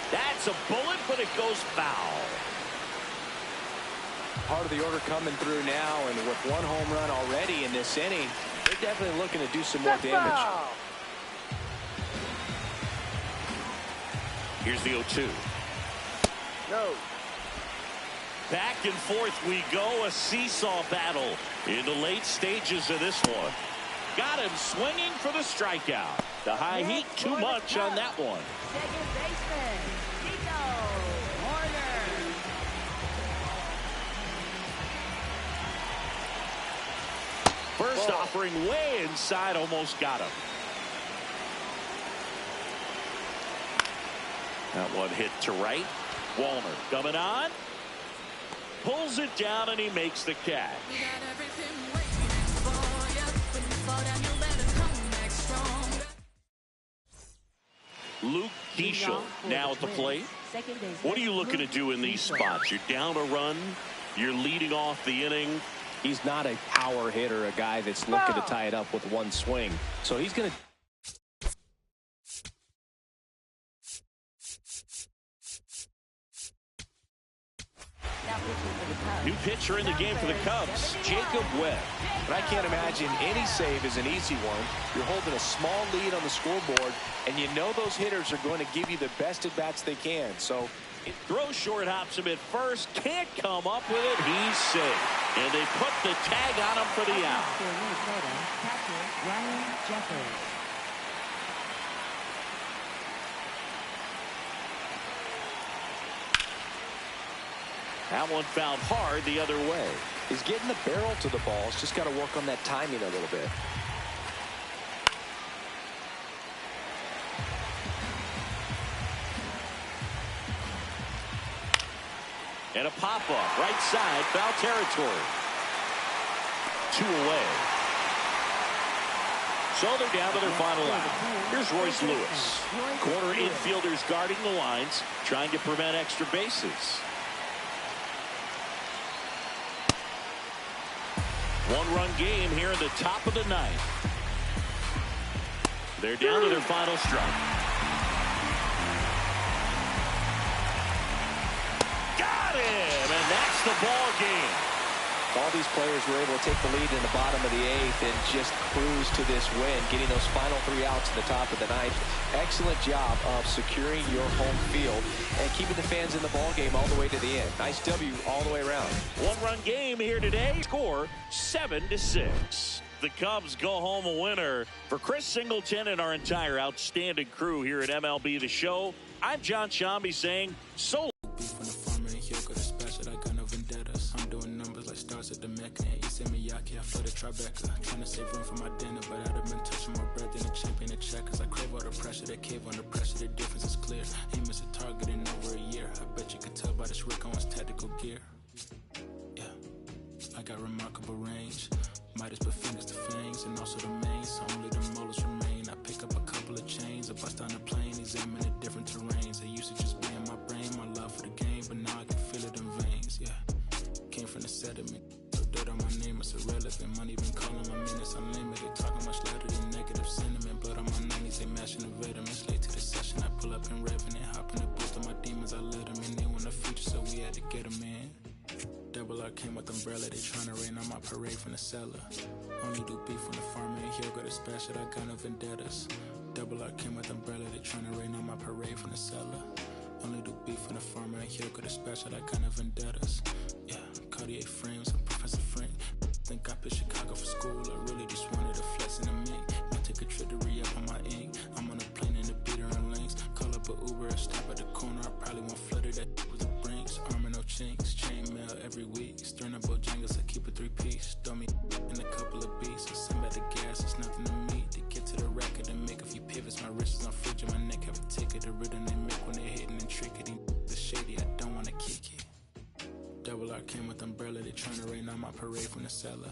That's a bullet, but it goes foul. Part of the order coming through now, and with one home run already in this inning, they're definitely looking to do some more damage. Here's the 0-2. No. Back and forth we go, a seesaw battle in the late stages of this one. Got him swinging for the strikeout. The high heat, too much on that one. Second baseman, Tito Horner. First offering way inside, almost got him. That one hit to right. Walner coming on. Pulls it down and he makes the catch. Luke Keishel now at the plate. What are you looking to do in these spots? You're down a run. You're leading off the inning. He's not a power hitter, a guy that's looking to tie it up with one swing. So he's going to... New pitcher in the game for the Cubs, Jacob Webb. But I can't imagine any save is an easy one. You're holding a small lead on the scoreboard, and you know those hitters are going to give you the best at-bats they can. So throw short, hops him at first, can't come up with it. He's safe. And they put the tag on him for the out. That one fouled hard the other way. He's getting the barrel to the ball. He's just got to work on that timing a little bit. And a pop-up, right side, foul territory. 2 away. So they're down to their final out. Here's Royce Lewis. Corner infielders guarding the lines, trying to prevent extra bases. One-run game here in the top of the 9th. They're down to their final strike. Got him, and that's the ball game. All these players were able to take the lead in the bottom of the 8th and just cruise to this win, getting those final 3 outs in the top of the 9th. Excellent job of securing your home field and keeping the fans in the ball game all the way to the end. Nice W all the way around. One-run game here today. Score 7-6. The Cubs go home a winner. For Chris Singleton and our entire outstanding crew here at MLB The Show, I'm John Shambi saying so. At the Mecca and you send me Yaki, I feel the Tribeca. Trying to save room for my dinner, but I'd have been touching more bread than a champion of checkers. I crave all the pressure, that cave under pressure, the difference is clear. Ain't missed a target in over a year. I bet you could tell by this Rick Owens tactical gear. Yeah, I got remarkable range. Midas put fingers to flames, and also the mains. Only the molars remain. I pick up a couple of chains, I bust down the plane, examine the different terrains. It used to just be in my brain, my love for the game, but now I can feel it in veins. Yeah, came from the sediment. Dirt on my name, it's irrelevant. Money been calling my minutes unlimited. Talking much louder than negative sentiment. Blood on my 90s, they mashing the vitamins. Late to the session, I pull up in revenant. Hop in the booth of my demons, I let them in. They want the future, so we had to get them in. Double R came with umbrella, they trying to rain on my parade from the cellar. Only do beef from the farm, and here go the special, I got no vendettas. Double R came with umbrella, they trying to rain on my parade from the cellar. Only do beef from the farmer and he'll go to special, that kind of vendettas. Yeah, Cartier frames, I'm Professor Frank. Think I picked Chicago for school, I really just wanted a flex in a mink. I take a trip to re-up on my ink. I'm on a plane in the beater and links. Call up a Uber, stop at the corner, I probably won't flutter that with the brinks. Armor no chinks, chain mail every week. Stirring up Bojangles, I keep a 3-piece. Throw me in a couple of beats, I send back the gas, it's nothing to me. To get to the record and make a few pivots, my wrist is on fridge and my neck have a ticket. The rhythm they make when they hitting and tricking. The shady, I don't wanna kick it. Double R came with umbrella, they tryna rain on my parade from the cellar.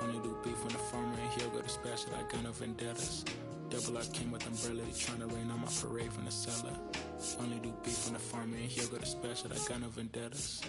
Only do beef when the farmer and he'll go to special, I got no vendettas. Double R came with umbrella, they tryna rain on my parade from the cellar. Only do beef when the farmer and he'll go to special, I got no vendettas.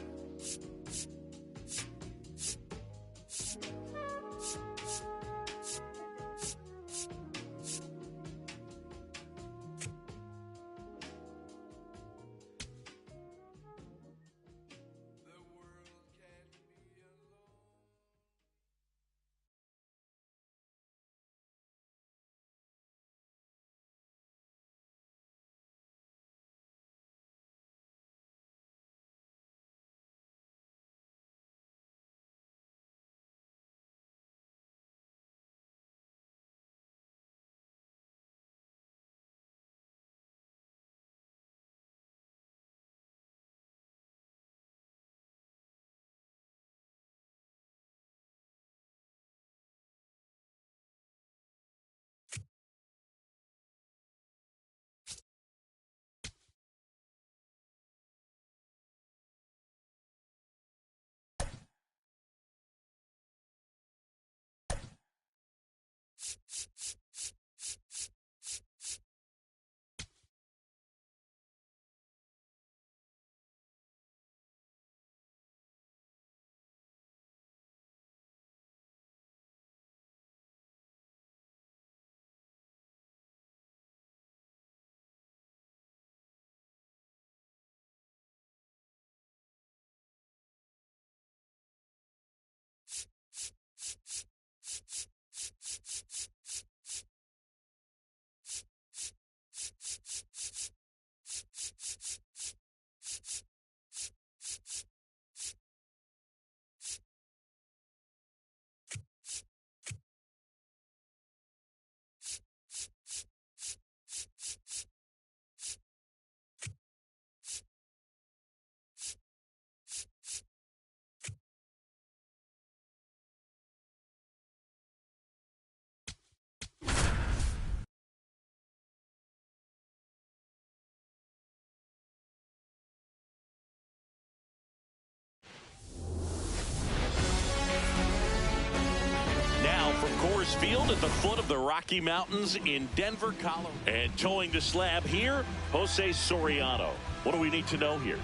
Coors Field at the foot of the Rocky Mountains in Denver, Colorado. And towing the slab here, Jose Soriano. What do we need to know here?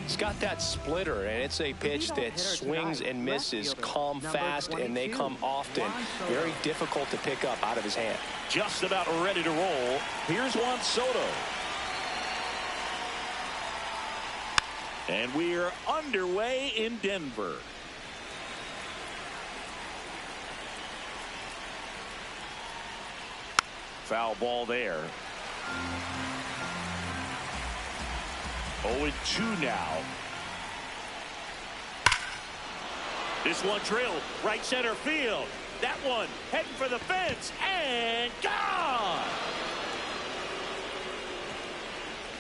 It's got that splitter, and it's a pitch that swings and misses, come fast, and they come often. Very difficult to pick up out of his hand. Just about ready to roll. Here's Juan Soto. And we're underway in Denver. Foul ball there. 0-2 now. This one drilled right center field. That one heading for the fence and gone.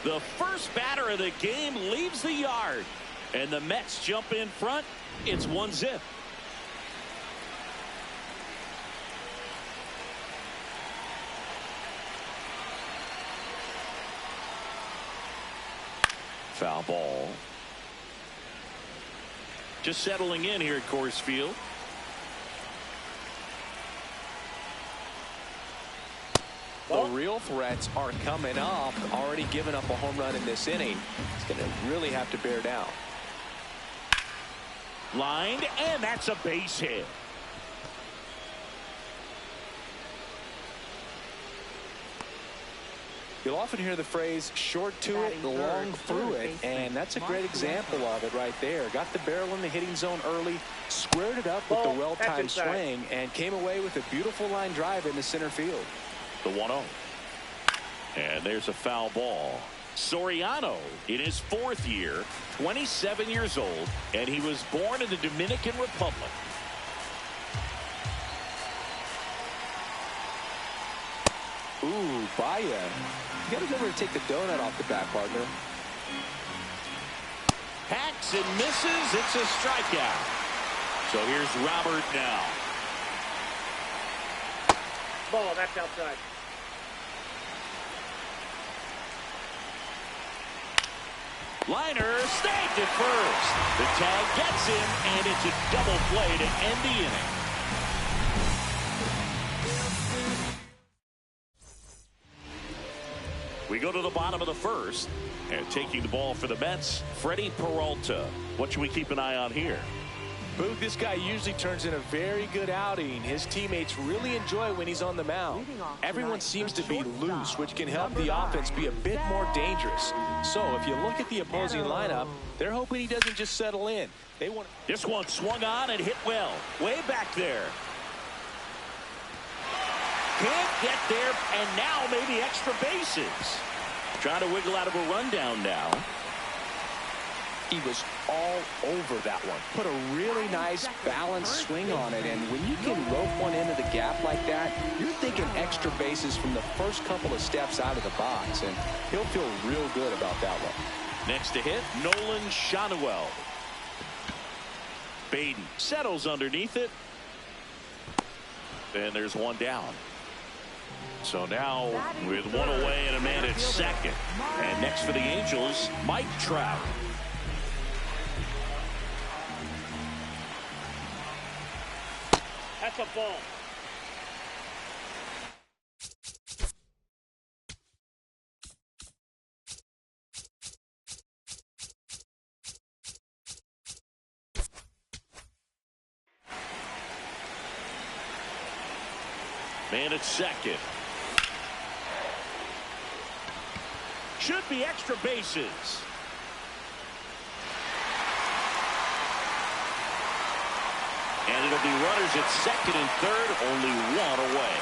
The first batter of the game leaves the yard, and the Mets jump in front. It's 1-0. Foul ball. Just settling in here at Coors Field. The real threats are coming up. Already given up a home run in this inning. It's going to really have to bear down. Lined, and that's a base hit. You'll often hear the phrase short to it, long through it, and that's a great example of it right there. Got the barrel in the hitting zone early, squared it up with the well-timed swing, and came away with a beautiful line drive into center field. The 1-0. And there's a foul ball. Soriano in his 4th year, 27 years old, and he was born in the Dominican Republic. Ooh, Baya. You got to remember to take the donut off the bat, partner. Hacks and misses. It's a strikeout. So here's Robert now. Ball, that's outside. Liner snagged at first. The tag gets him, and it's a double play to end the inning. We go to the bottom of the 1st, and taking the ball for the Mets, Freddie Peralta. What should we keep an eye on here? Boog, this guy usually turns in a very good outing. His teammates really enjoy when he's on the mound. Everyone seems to be loose, which can help the offense be a bit more dangerous. So if you look at the opposing lineup, they're hoping he doesn't just settle in. They want this one swung on and hit well. Way back there. Can't get there, and now maybe extra bases. Trying to wiggle out of a rundown now. He was all over that one. Put a really nice balanced swing on it, and when you can rope one into the gap like that, you're thinking extra bases from the first couple of steps out of the box, and he'll feel real good about that one. Next to hit, Nolan Shanuel. Baden settles underneath it. And there's one down. So now with one away and a man at second. And next for the Angels, Mike Trout. That's a ball. Man at second. Should be extra bases. And it'll be runners at second and third, only one away.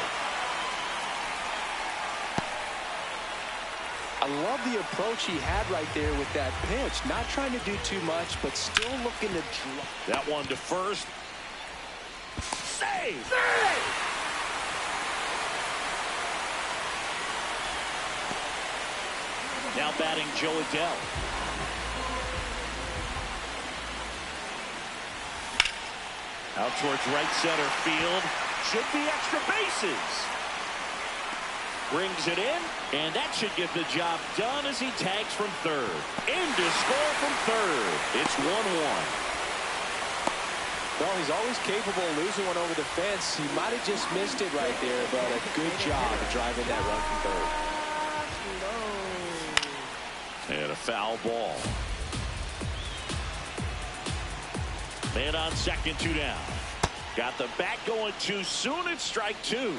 I love the approach he had right there with that pitch. Not trying to do too much, but still looking to drop. That one to first. Save! Now batting Joe Adell. Out towards right center field. Should be extra bases. Brings it in, and that should get the job done as he tags from third. In to score from third. It's 1-1. Well, he's always capable of losing one over the fence. He might have just missed it right there, but a good job of driving that run from third. And a foul ball. Man on second, 2 down. Got the bat going too soon. It's strike 2.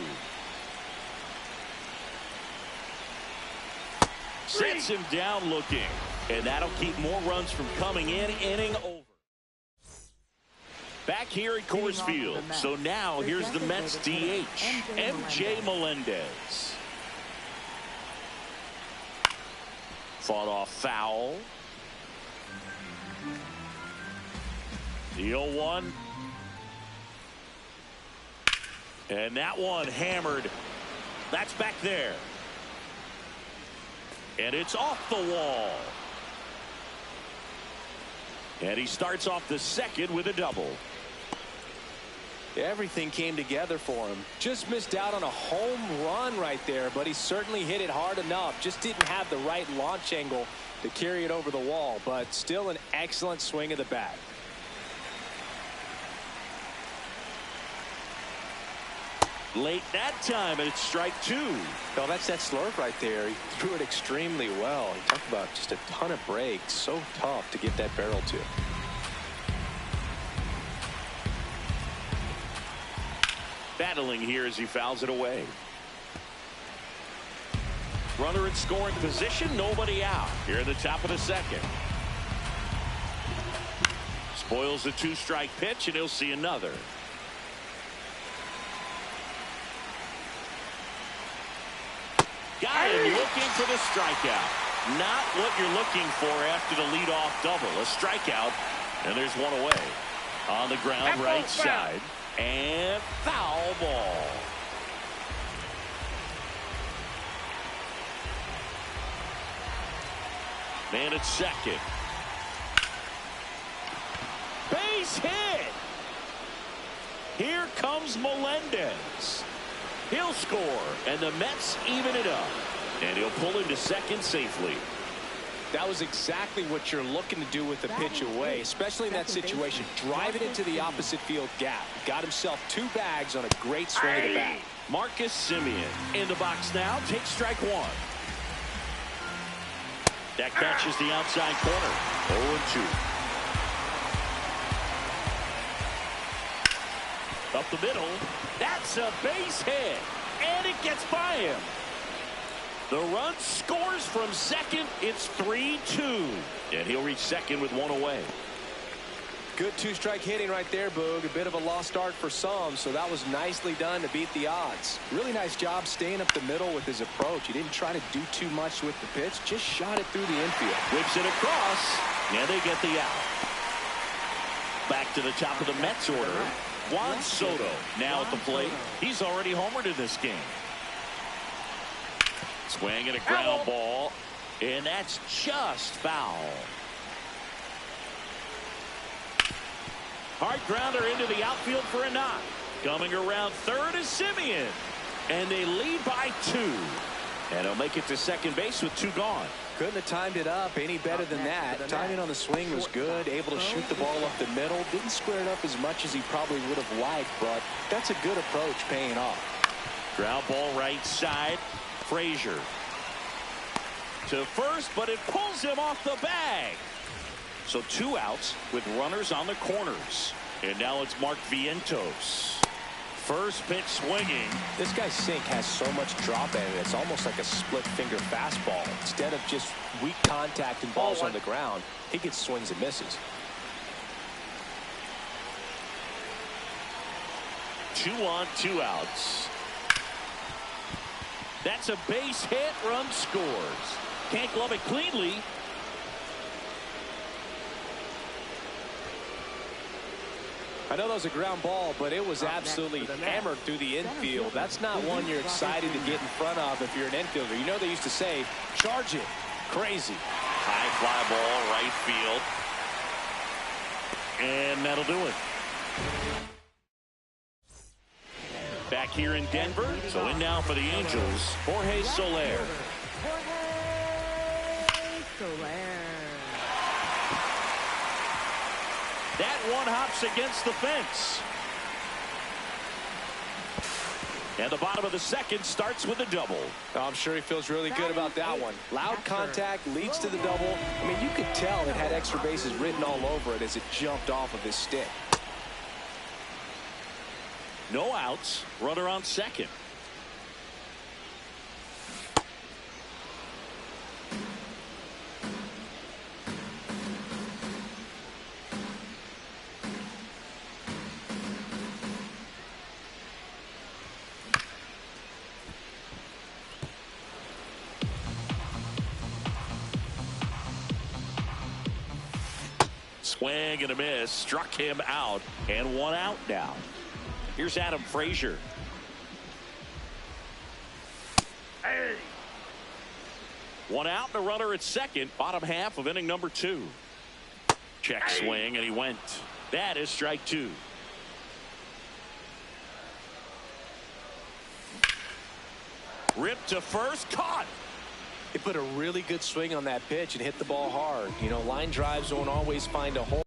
Sets him down looking. And that'll keep more runs from coming in. Inning over. Back here at Coors Field. So now here's the Mets DH, MJ Melendez. Fought off foul. The 0-1. And that one hammered. That's back there. And it's off the wall. And he starts off the second with a double. Everything came together for him. Just missed out on a home run right there, but he certainly hit it hard enough. Just didn't have the right launch angle to carry it over the wall, but still an excellent swing of the bat. Late that time, and it's strike 2. Well, that's that slurve right there. He threw it extremely well. He talked about just a ton of breaks. So tough to get that barrel to. Battling here as he fouls it away. Runner in scoring position, nobody out. Here at the top of the second. Spoils the 2-strike pitch, and he'll see another. Got him looking for the strikeout. Not what you're looking for after the leadoff double. A strikeout, and there's one away. On the ground, right side, and foul ball. Man at second. Base hit. Here comes Melendez. He'll score, and the Mets even it up. And he'll pull into second safely. That was exactly what you're looking to do with the pitch away, especially in that situation. Drive it into the opposite field gap. Got himself 2 bags on a great swing of the bat. Marcus Semien in the box now. Takes strike 1. That catches the outside corner. 0-2. Up the middle. That's a base hit. And it gets by him. The run scores from second. It's 3-2. And he'll reach second with 1 away. Good 2-strike hitting right there, Boog. A bit of a lost start for some, so that was nicely done to beat the odds. Really nice job staying up the middle with his approach. He didn't try to do too much with the pitch, just shot it through the infield. Whips it across, and they get the out. Back to the top of the Mets order. Juan Soto now at the plate. He's already homered in this game. Swing and a ground ball, and that's just foul. Hard grounder into the outfield for a knock. Coming around third is Semien, and they lead by 2. And he'll make it to second base with 2 gone. Couldn't have timed it up any better than that. Timing on the swing was good. Able to shoot the ball up the middle. Didn't square it up as much as he probably would have liked, but that's a good approach paying off. Ground ball right side. Frazier to first, but it pulls him off the bag. So 2 outs with runners on the corners. And now it's Mark Vientos. First pitch swinging. This guy's sink has so much drop in it. It's almost like a split finger fastball. Instead of just weak contact and balls on the ground, he gets swings and misses. 2 on, 2 outs. That's a base hit. Run scores. Can't glove it cleanly. I know that was a ground ball, but it was absolutely hammered through the infield. That's not one you're excited to get in front of if you're an infielder. You know they used to say, charge it. Crazy. High fly ball, right field. And that'll do it. Back here in Denver. So in now for the Angels, Jorge Soler. That one hops against the fence. And the bottom of the second starts with a double. I'm sure he feels really good about that one. Loud contact leads to the double. I mean, you could tell it had extra bases written all over it as it jumped off of his stick. No outs. Runner on second. Swing and a miss. Struck him out. And 1 out now. Here's Adam Frazier. Hey. 1 out and a runner at second. Bottom half of inning number 2. Check swing, and he went. That is strike 2. Ripped to first. Caught. He put a really good swing on that pitch and hit the ball hard. You know, line drives don't always find a hole.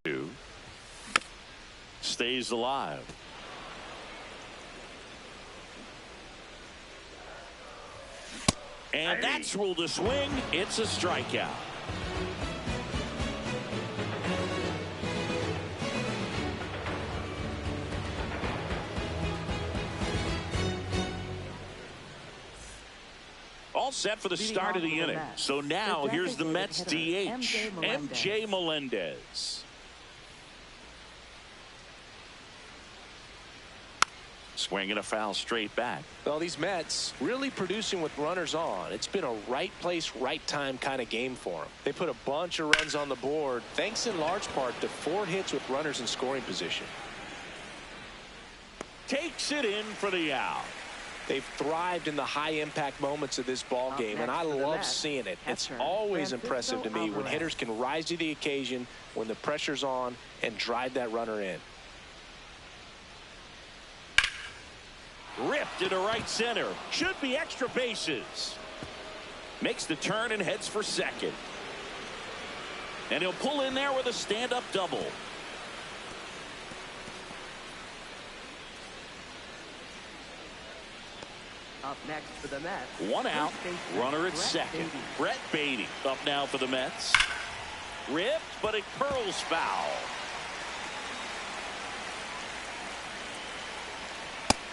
Stays alive. And that's ruled a swing. It's a strikeout. All set for the start of the inning. So now here's the Mets DH, MJ Melendez. Swinging a foul straight back. Well, these Mets really producing with runners on. It's been a right place, right time kind of game for them. They put a bunch of runs on the board, thanks in large part to 4 hits with runners in scoring position. Takes it in for the out. They've thrived in the high-impact moments of this ball game, and I love seeing it. It's always impressive to me when hitters can rise to the occasion when the pressure's on and drive that runner in. Ripped into right center. Should be extra bases. Makes the turn and heads for second. And he'll pull in there with a stand-up double. Up next for the Mets. 1 out. Runner at second. Brett Beatty up now for the Mets. Ripped, but it curls foul.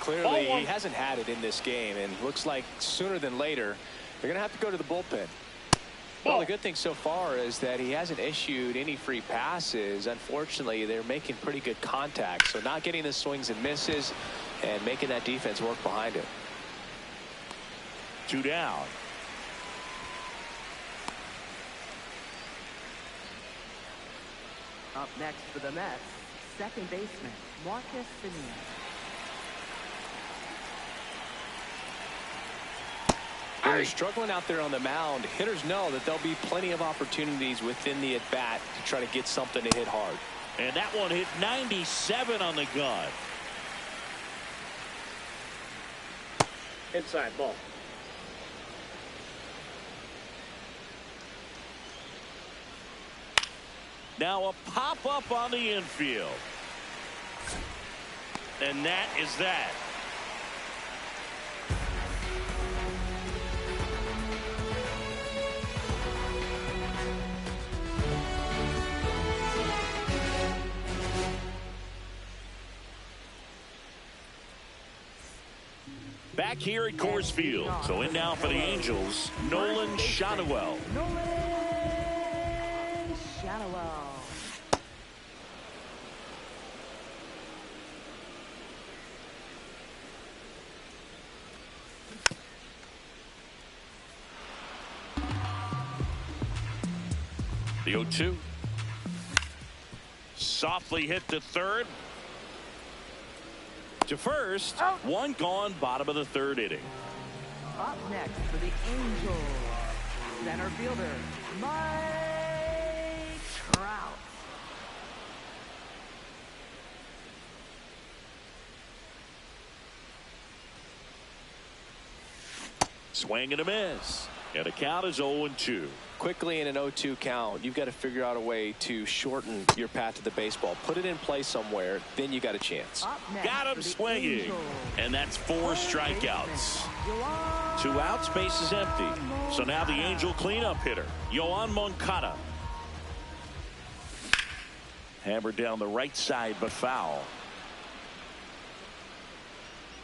Clearly, he hasn't had it in this game, and looks like sooner than later, they're going to have to go to the bullpen. Well, the good thing so far is that he hasn't issued any free passes. Unfortunately, they're making pretty good contact, so not getting the swings and misses and making that defense work behind him. 2 down. Up next for the Mets, second baseman Marcus Semien. When they're struggling out there on the mound, hitters know that there'll be plenty of opportunities within the at-bat to try to get something to hit hard. And that one hit 97 on the gun. Inside ball. Now a pop-up on the infield. And that is that. Back here at Coors Field. So in now for the Angels, Nolan Shotwell. The 0-2. Softly hit to third. To first. One gone, bottom of the third inning. Up next for the Angels, center fielder Mike Trout. Swing and a miss. And the count is 0-2. Quickly in an 0-2 count, you've got to figure out a way to shorten your path to the baseball. Put it in play somewhere, then you got a chance. Got him swinging. And that's 4 strikeouts. 2 outs, base is empty. So now the Angel cleanup hitter, Yoan Moncada. Hammered down the right side, but foul.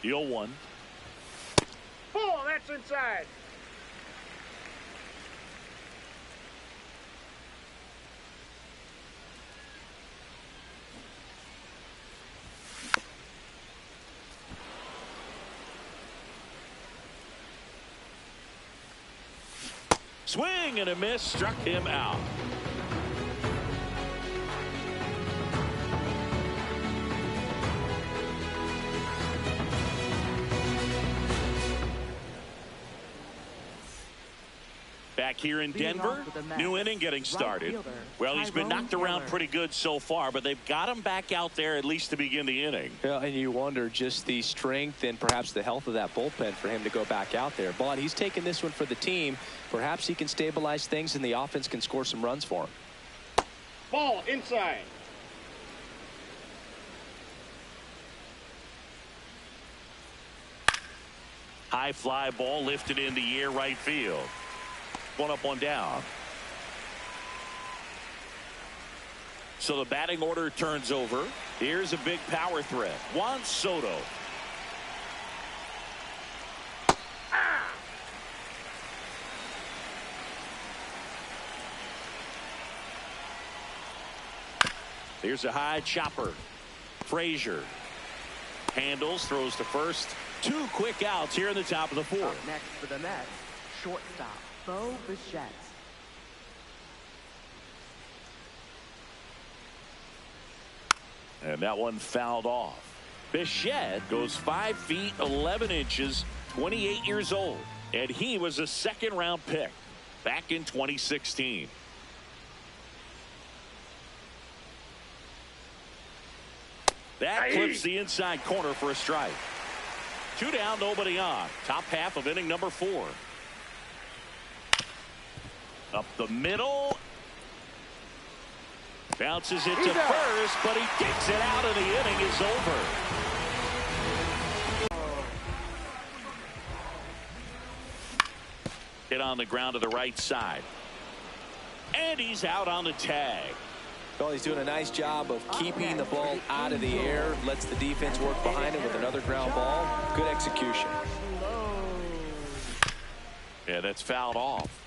The 0-1. Ball, that's inside. Swing and a miss, struck him out. Back here in Denver, new inning getting started. Well, he's been knocked around pretty good so far, but they've got him back out there at least to begin the inning. Yeah, and you wonder just the strength and perhaps the health of that bullpen for him to go back out there. But he's taking this one for the team. Perhaps he can stabilize things and the offense can score some runs for him. Ball, inside. High fly ball lifted in the air, right field. 1 up, 1 down. So the batting order turns over. Here's a big power threat. Juan Soto. Here's a high chopper. Frazier. Handles, throws to first. 2 quick outs here in the top of the 4th. Up next for the Mets, shortstop, Bo Bichette. And that one fouled off. Bichette goes 5 feet 11 inches, 28 years old. And he was a second-round pick back in 2016. That clips the inside corner for a strike. 2 down, nobody on. Top half of inning number 4. Up the middle. Bounces it to first, but he digs it out, and the inning is over. Hit on the ground to the right side. And he's out on the tag. Well, he's doing a nice job of keeping the ball out of the air. Lets the defense work behind him with another ground ball. Good execution. Yeah, that's fouled off.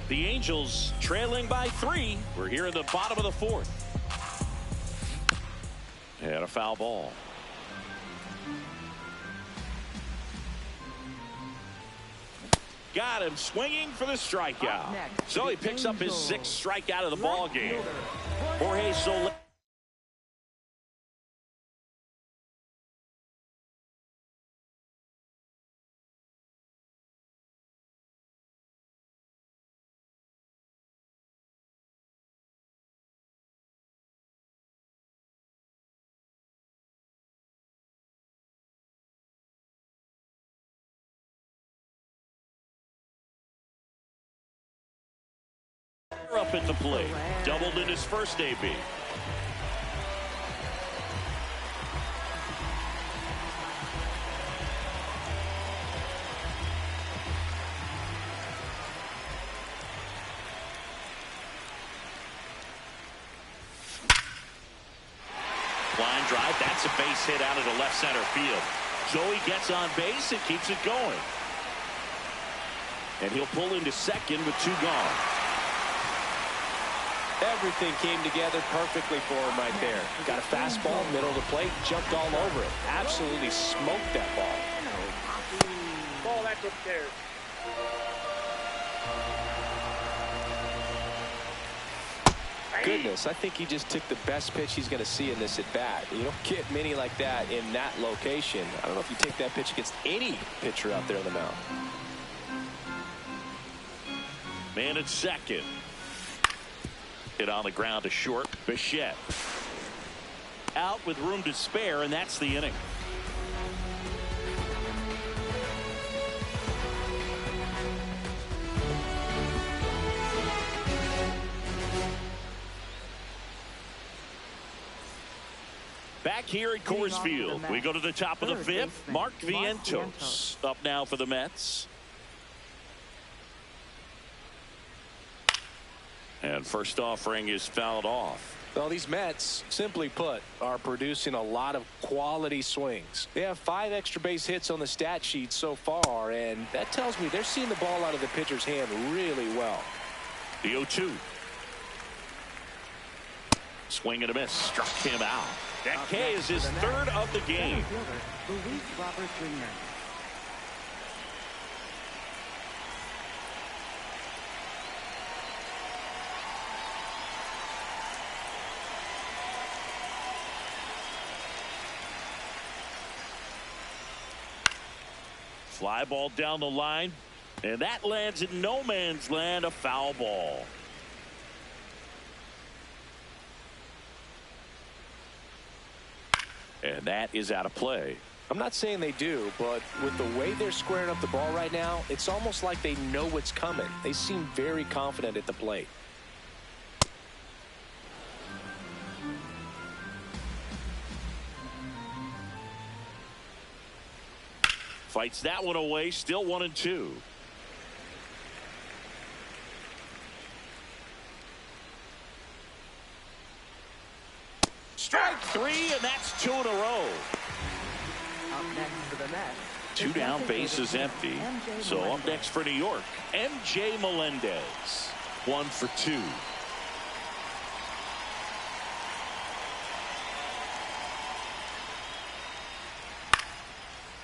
The Angels trailing by 3. We're here in the bottom of the 4th. And a foul ball. Got him swinging for the strikeout. So he picks up his 6th strikeout of the ball game. Jorge Soler. Up at the plate. Doubled in his first AB. Line drive. That's a base hit out of the left center field. Joey gets on base and keeps it going. And he'll pull into second with 2 gone. Everything came together perfectly for him right there. Got a fastball, middle of the plate, jumped all over it. Absolutely smoked that ball. Ball, that's upstairs. Goodness, I think he just took the best pitch he's going to see in this at bat. You don't get many like that in that location. I don't know if you take that pitch against any pitcher out there on the mound. Man at second. Hit on the ground to short. Bichette out with room to spare, and that's the inning. Back here at Coors Field, we go to the top of the 5th. Mark Vientos up now for the Mets. And first offering is fouled off. Well, these Mets, simply put, are producing a lot of quality swings. They have 5 extra base hits on the stat sheet so far, and that tells me they're seeing the ball out of the pitcher's hand really well. The 0-2. Swing and a miss. Struck him out. That K is his 3rd of the game. Luis Robert Jr. Fly ball down the line, and that lands in no man's land, a foul ball. And that is out of play. I'm not saying they do, but with the way they're squaring up the ball right now, it's almost like they know what's coming. They seem very confident at the plate. Fights that one away, still 1-2. Strike 3, and that's 2 in a row. Up next for the Mets. 2 down, base is empty. So up next for New York, MJ Melendez. 1 for 2.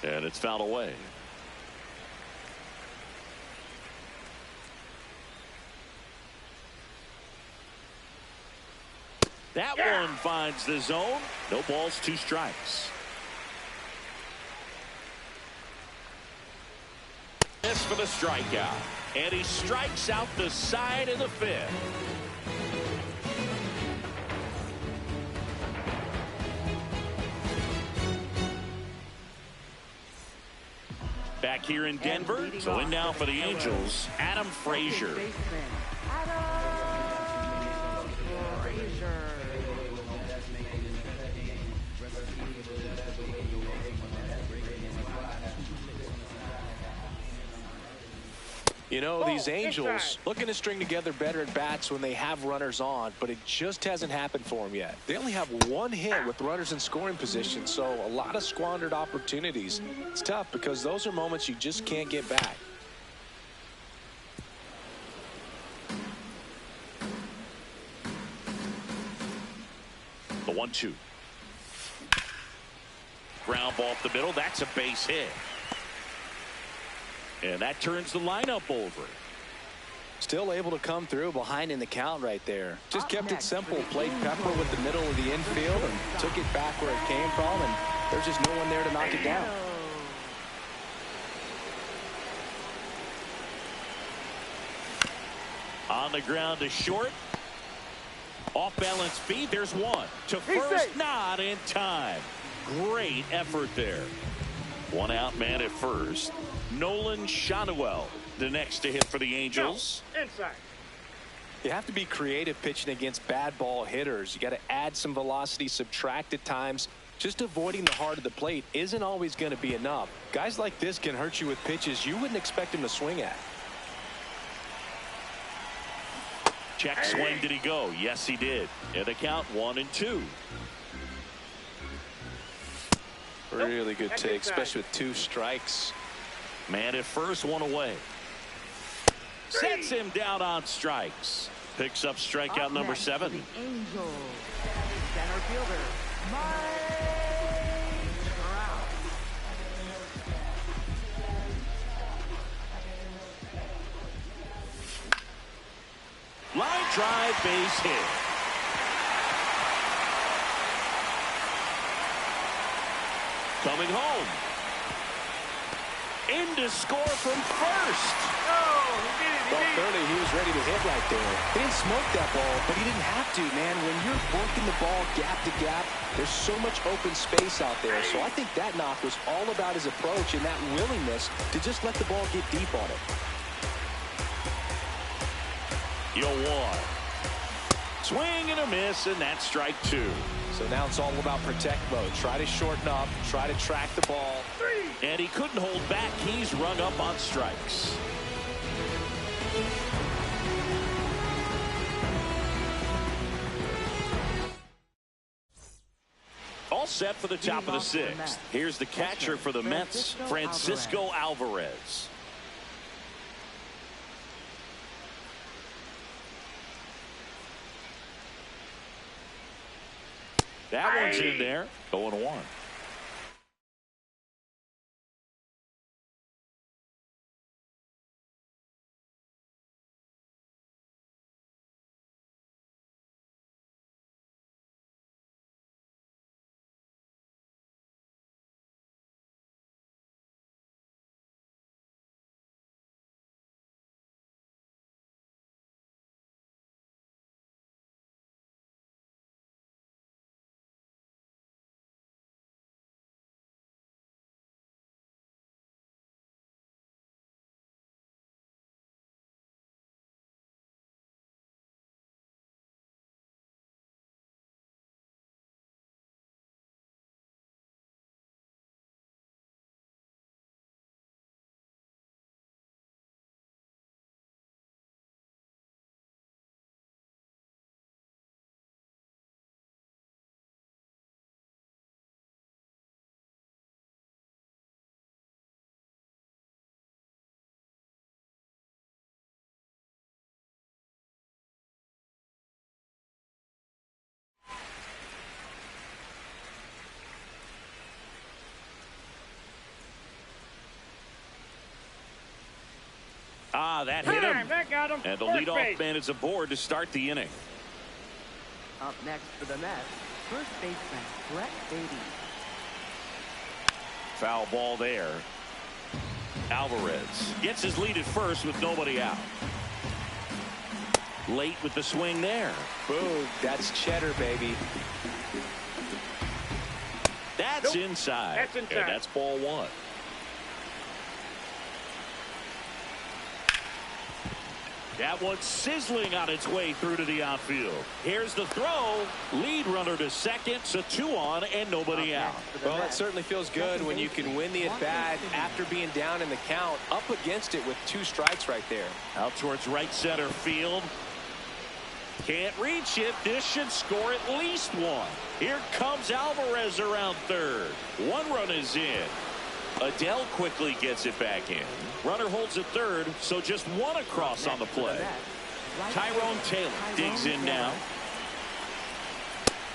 And it's fouled away. That one finds the zone. No balls, 2 strikes. This for the strikeout. And he strikes out the side of the 5th. Back here in Denver, so in now for the Angels, Adam Frazier. You know, these Angels looking to string together better at bats when they have runners on, but it just hasn't happened for them yet. They only have 1 hit with runners in scoring position, so a lot of squandered opportunities. It's tough because those are moments you just can't get back. The 1-2. Ground ball up the middle. That's a base hit. And that turns the lineup over. Still able to come through behind in the count right there. Just kept it simple. Played Pepper with the middle of the infield and took it back where it came from. And there's just no one there to knock it down. On the ground to short. Off balance feet. There's one. To first. Not in time. Great effort there. 1 out, man at first. Nolan Shotwell, the next to hit for the Angels. Inside. You have to be creative pitching against bad ball hitters. You got to add some velocity, subtract at times. Just avoiding the heart of the plate isn't always going to be enough. Guys like this can hurt you with pitches you wouldn't expect him to swing at. Check swing. Did he go? Yes, he did. And the count 1-2. Really good take, especially with 2 strikes. Man at first, 1 away. Sets him down on strikes. Picks up strikeout number 7. Angels. Center fielder, Mike Trout. Line drive, base hit. Coming home. In to score from first. Well, clearly he was ready to hit right there. He didn't smoke that ball, but he didn't have to, man. When you're working the ball gap to gap, there's so much open space out there. So I think that knock was all about his approach and that willingness to just let the ball get deep on it. 0-1. Swing and a miss, and that's strike 2. So now it's all about protect mode. Try to shorten up, try to track the ball. And he couldn't hold back. He's rung up on strikes. All set for the top of the 6th. Here's the catcher for the Mets, Francisco Alvarez. That one's in there. 0-1. That hit him. That got him. And the leadoff man is aboard to start the inning. Up next for the Mets, first baseman Brett Beatty. Foul ball there. Alvarez gets his lead at first with nobody out. Late with the swing there. Boom. That's cheddar, baby. That's inside. That's inside. And that's ball one. That one's sizzling on its way through to the outfield. Here's the throw. Lead runner to second. So 2 on and nobody out. Well, it certainly feels good when you can win the at-bat after being down in the count, up against it with 2 strikes right there. Out towards right center field. Can't reach it. This should score at least 1. Here comes Alvarez around third. 1 run is in. Adele quickly gets it back in. Runner holds at third, so just 1 across on the play. Tyrone Taylor digs in now.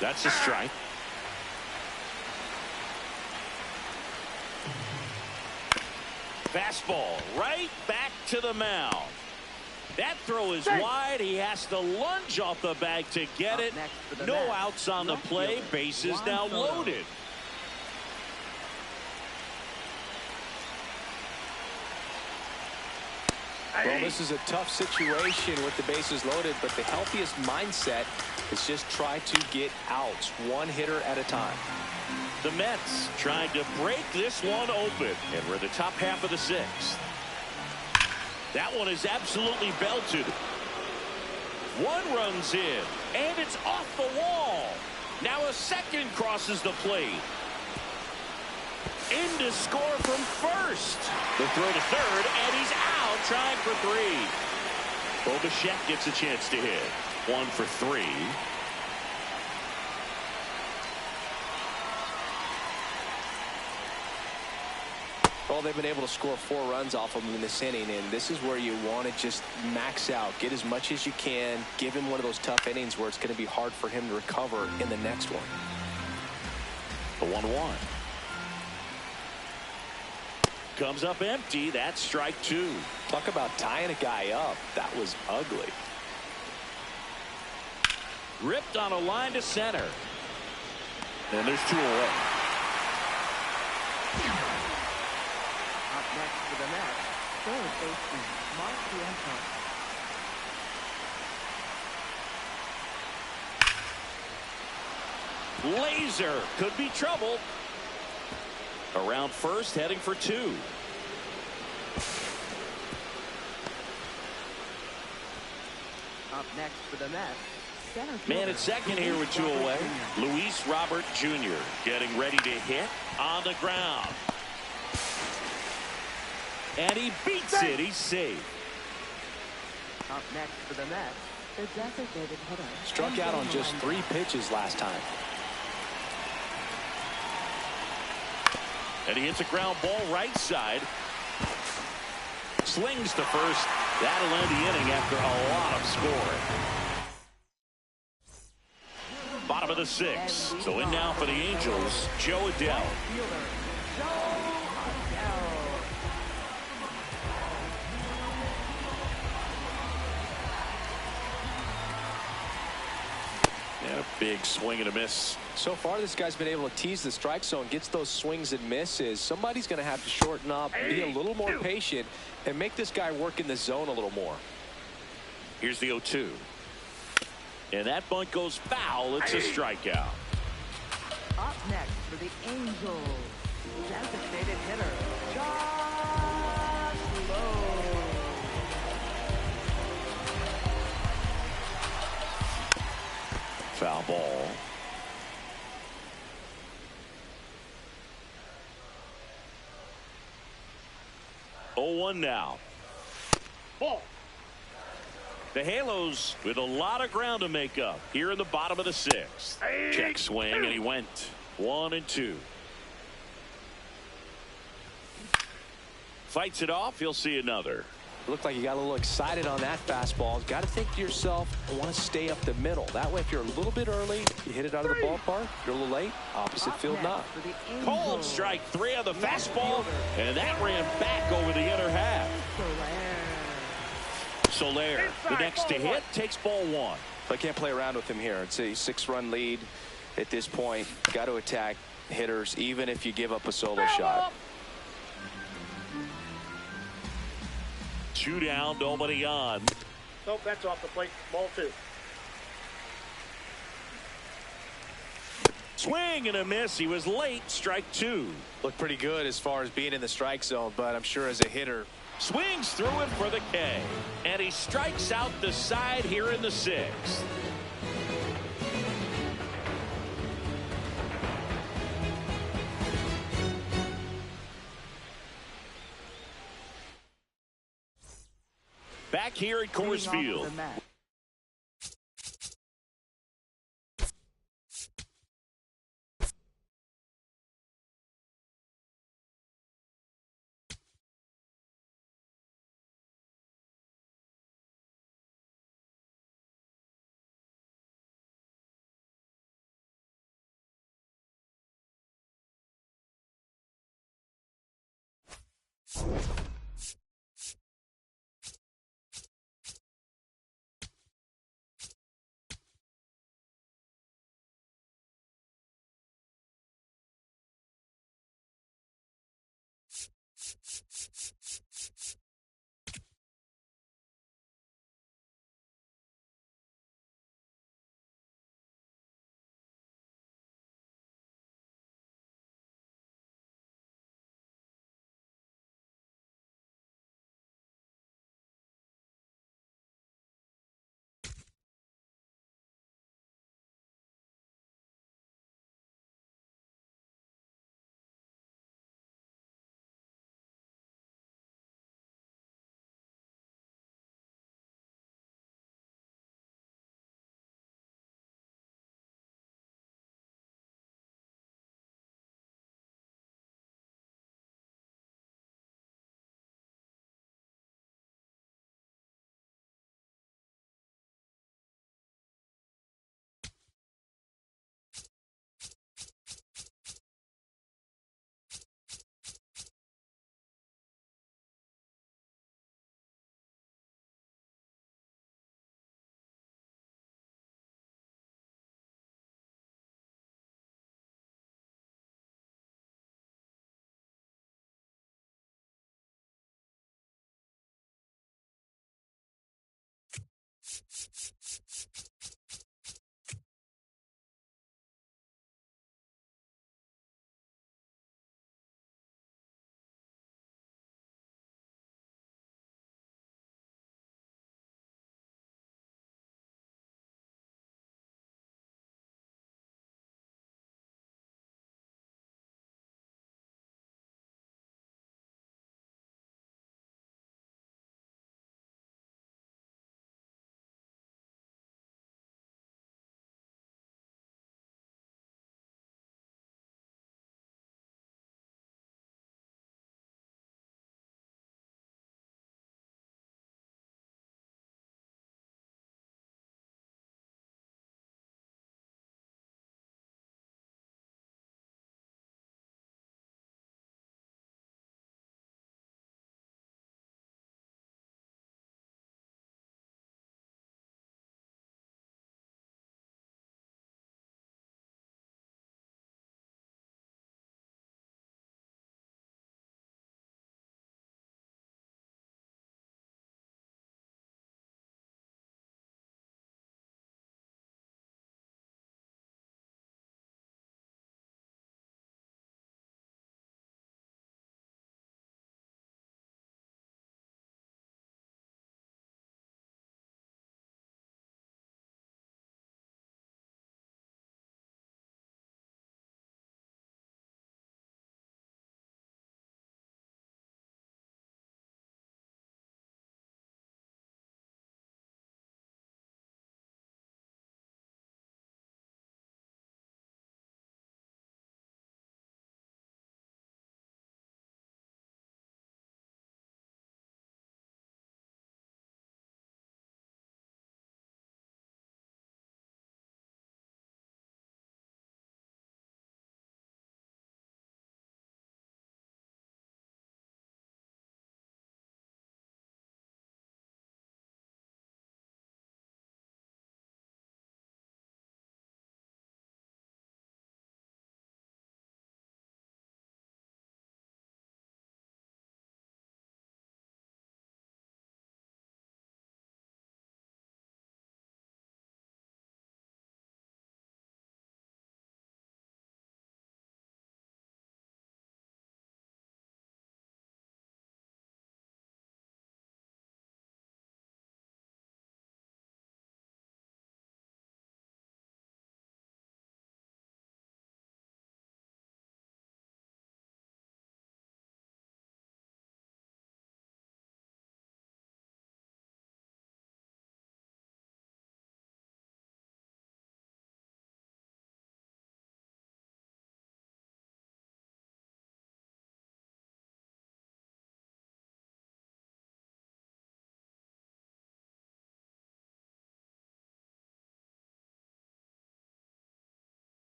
That's a strike. Fastball right back to the mound. That throw is wide. He has to lunge off the bag to get it. No outs on the play. Bases now loaded. Well, this is a tough situation with the bases loaded, but the healthiest mindset is just try to get outs, 1 hitter at a time. The Mets trying to break this one open, and we're in the top half of the 6th. That one is absolutely belted. 1 runs in, and it's off the wall. Now a second crosses the plate. In to score from first. The throw to third, and he's out trying for 3. Bobachek gets a chance to hit. 1 for 3. Well, they've been able to score 4 runs off of him in this inning, and this is where you want to just max out. Get as much as you can. Give him one of those tough innings where it's going to be hard for him to recover in the next one. The 1-1. Comes up empty. That's strike 2. Talk about tying a guy up. That was ugly. Ripped on a line to center. And there's 2 away. Up next for the Mets, third baseman Mark Bianco. Laser could be trouble. Around first, heading for 2. Up next for the Mets, center Man fielder at second here with 2 away. Luis Robert Jr. getting ready to hit on the ground. And he beats it. He's safe. Up next for the Mets, the designated hitter. Struck out on just 3 pitches last time. And he hits a ground ball right side. Slings to first. That'll end the inning after a lot of scoring. Bottom of the 6th. So in now for the Angels, Joe Adele. And a big swing and a miss. So far, this guy's been able to tease the strike zone, gets those swings and misses. Somebody's going to have to shorten up, be a little more patient, and make this guy work in the zone a little more. Here's the 0-2. And that bunt goes foul. It's a strikeout. Up next for the Angels, designated hitter Josh Lowe. Foul ball. Oh, 1 now. Ball. The Halos with a lot of ground to make up here in the bottom of the 6th. Check swing, and he went 1-2. Fights it off. He'll see another. Looked like you got a little excited on that fastball. Got to think to yourself, I want to stay up the middle. That way, if you're a little bit early, you hit it out of the ballpark. If you're a little late, opposite field not. Cold strike 3 on the fastball, and that ran back over the inner half. Soler, the next to hit, takes ball one. I can't play around with him here. It's a 6-run lead at this point. Got to attack hitters, even if you give up a solo shot. 2 down, nobody on. Nope, that's off the plate. Ball 2. Swing and a miss. He was late. Strike 2. Looked pretty good as far as being in the strike zone, but I'm sure as a hitter. Swings through it for the K. And he strikes out the side here in the 6th. Back here at Coors Field.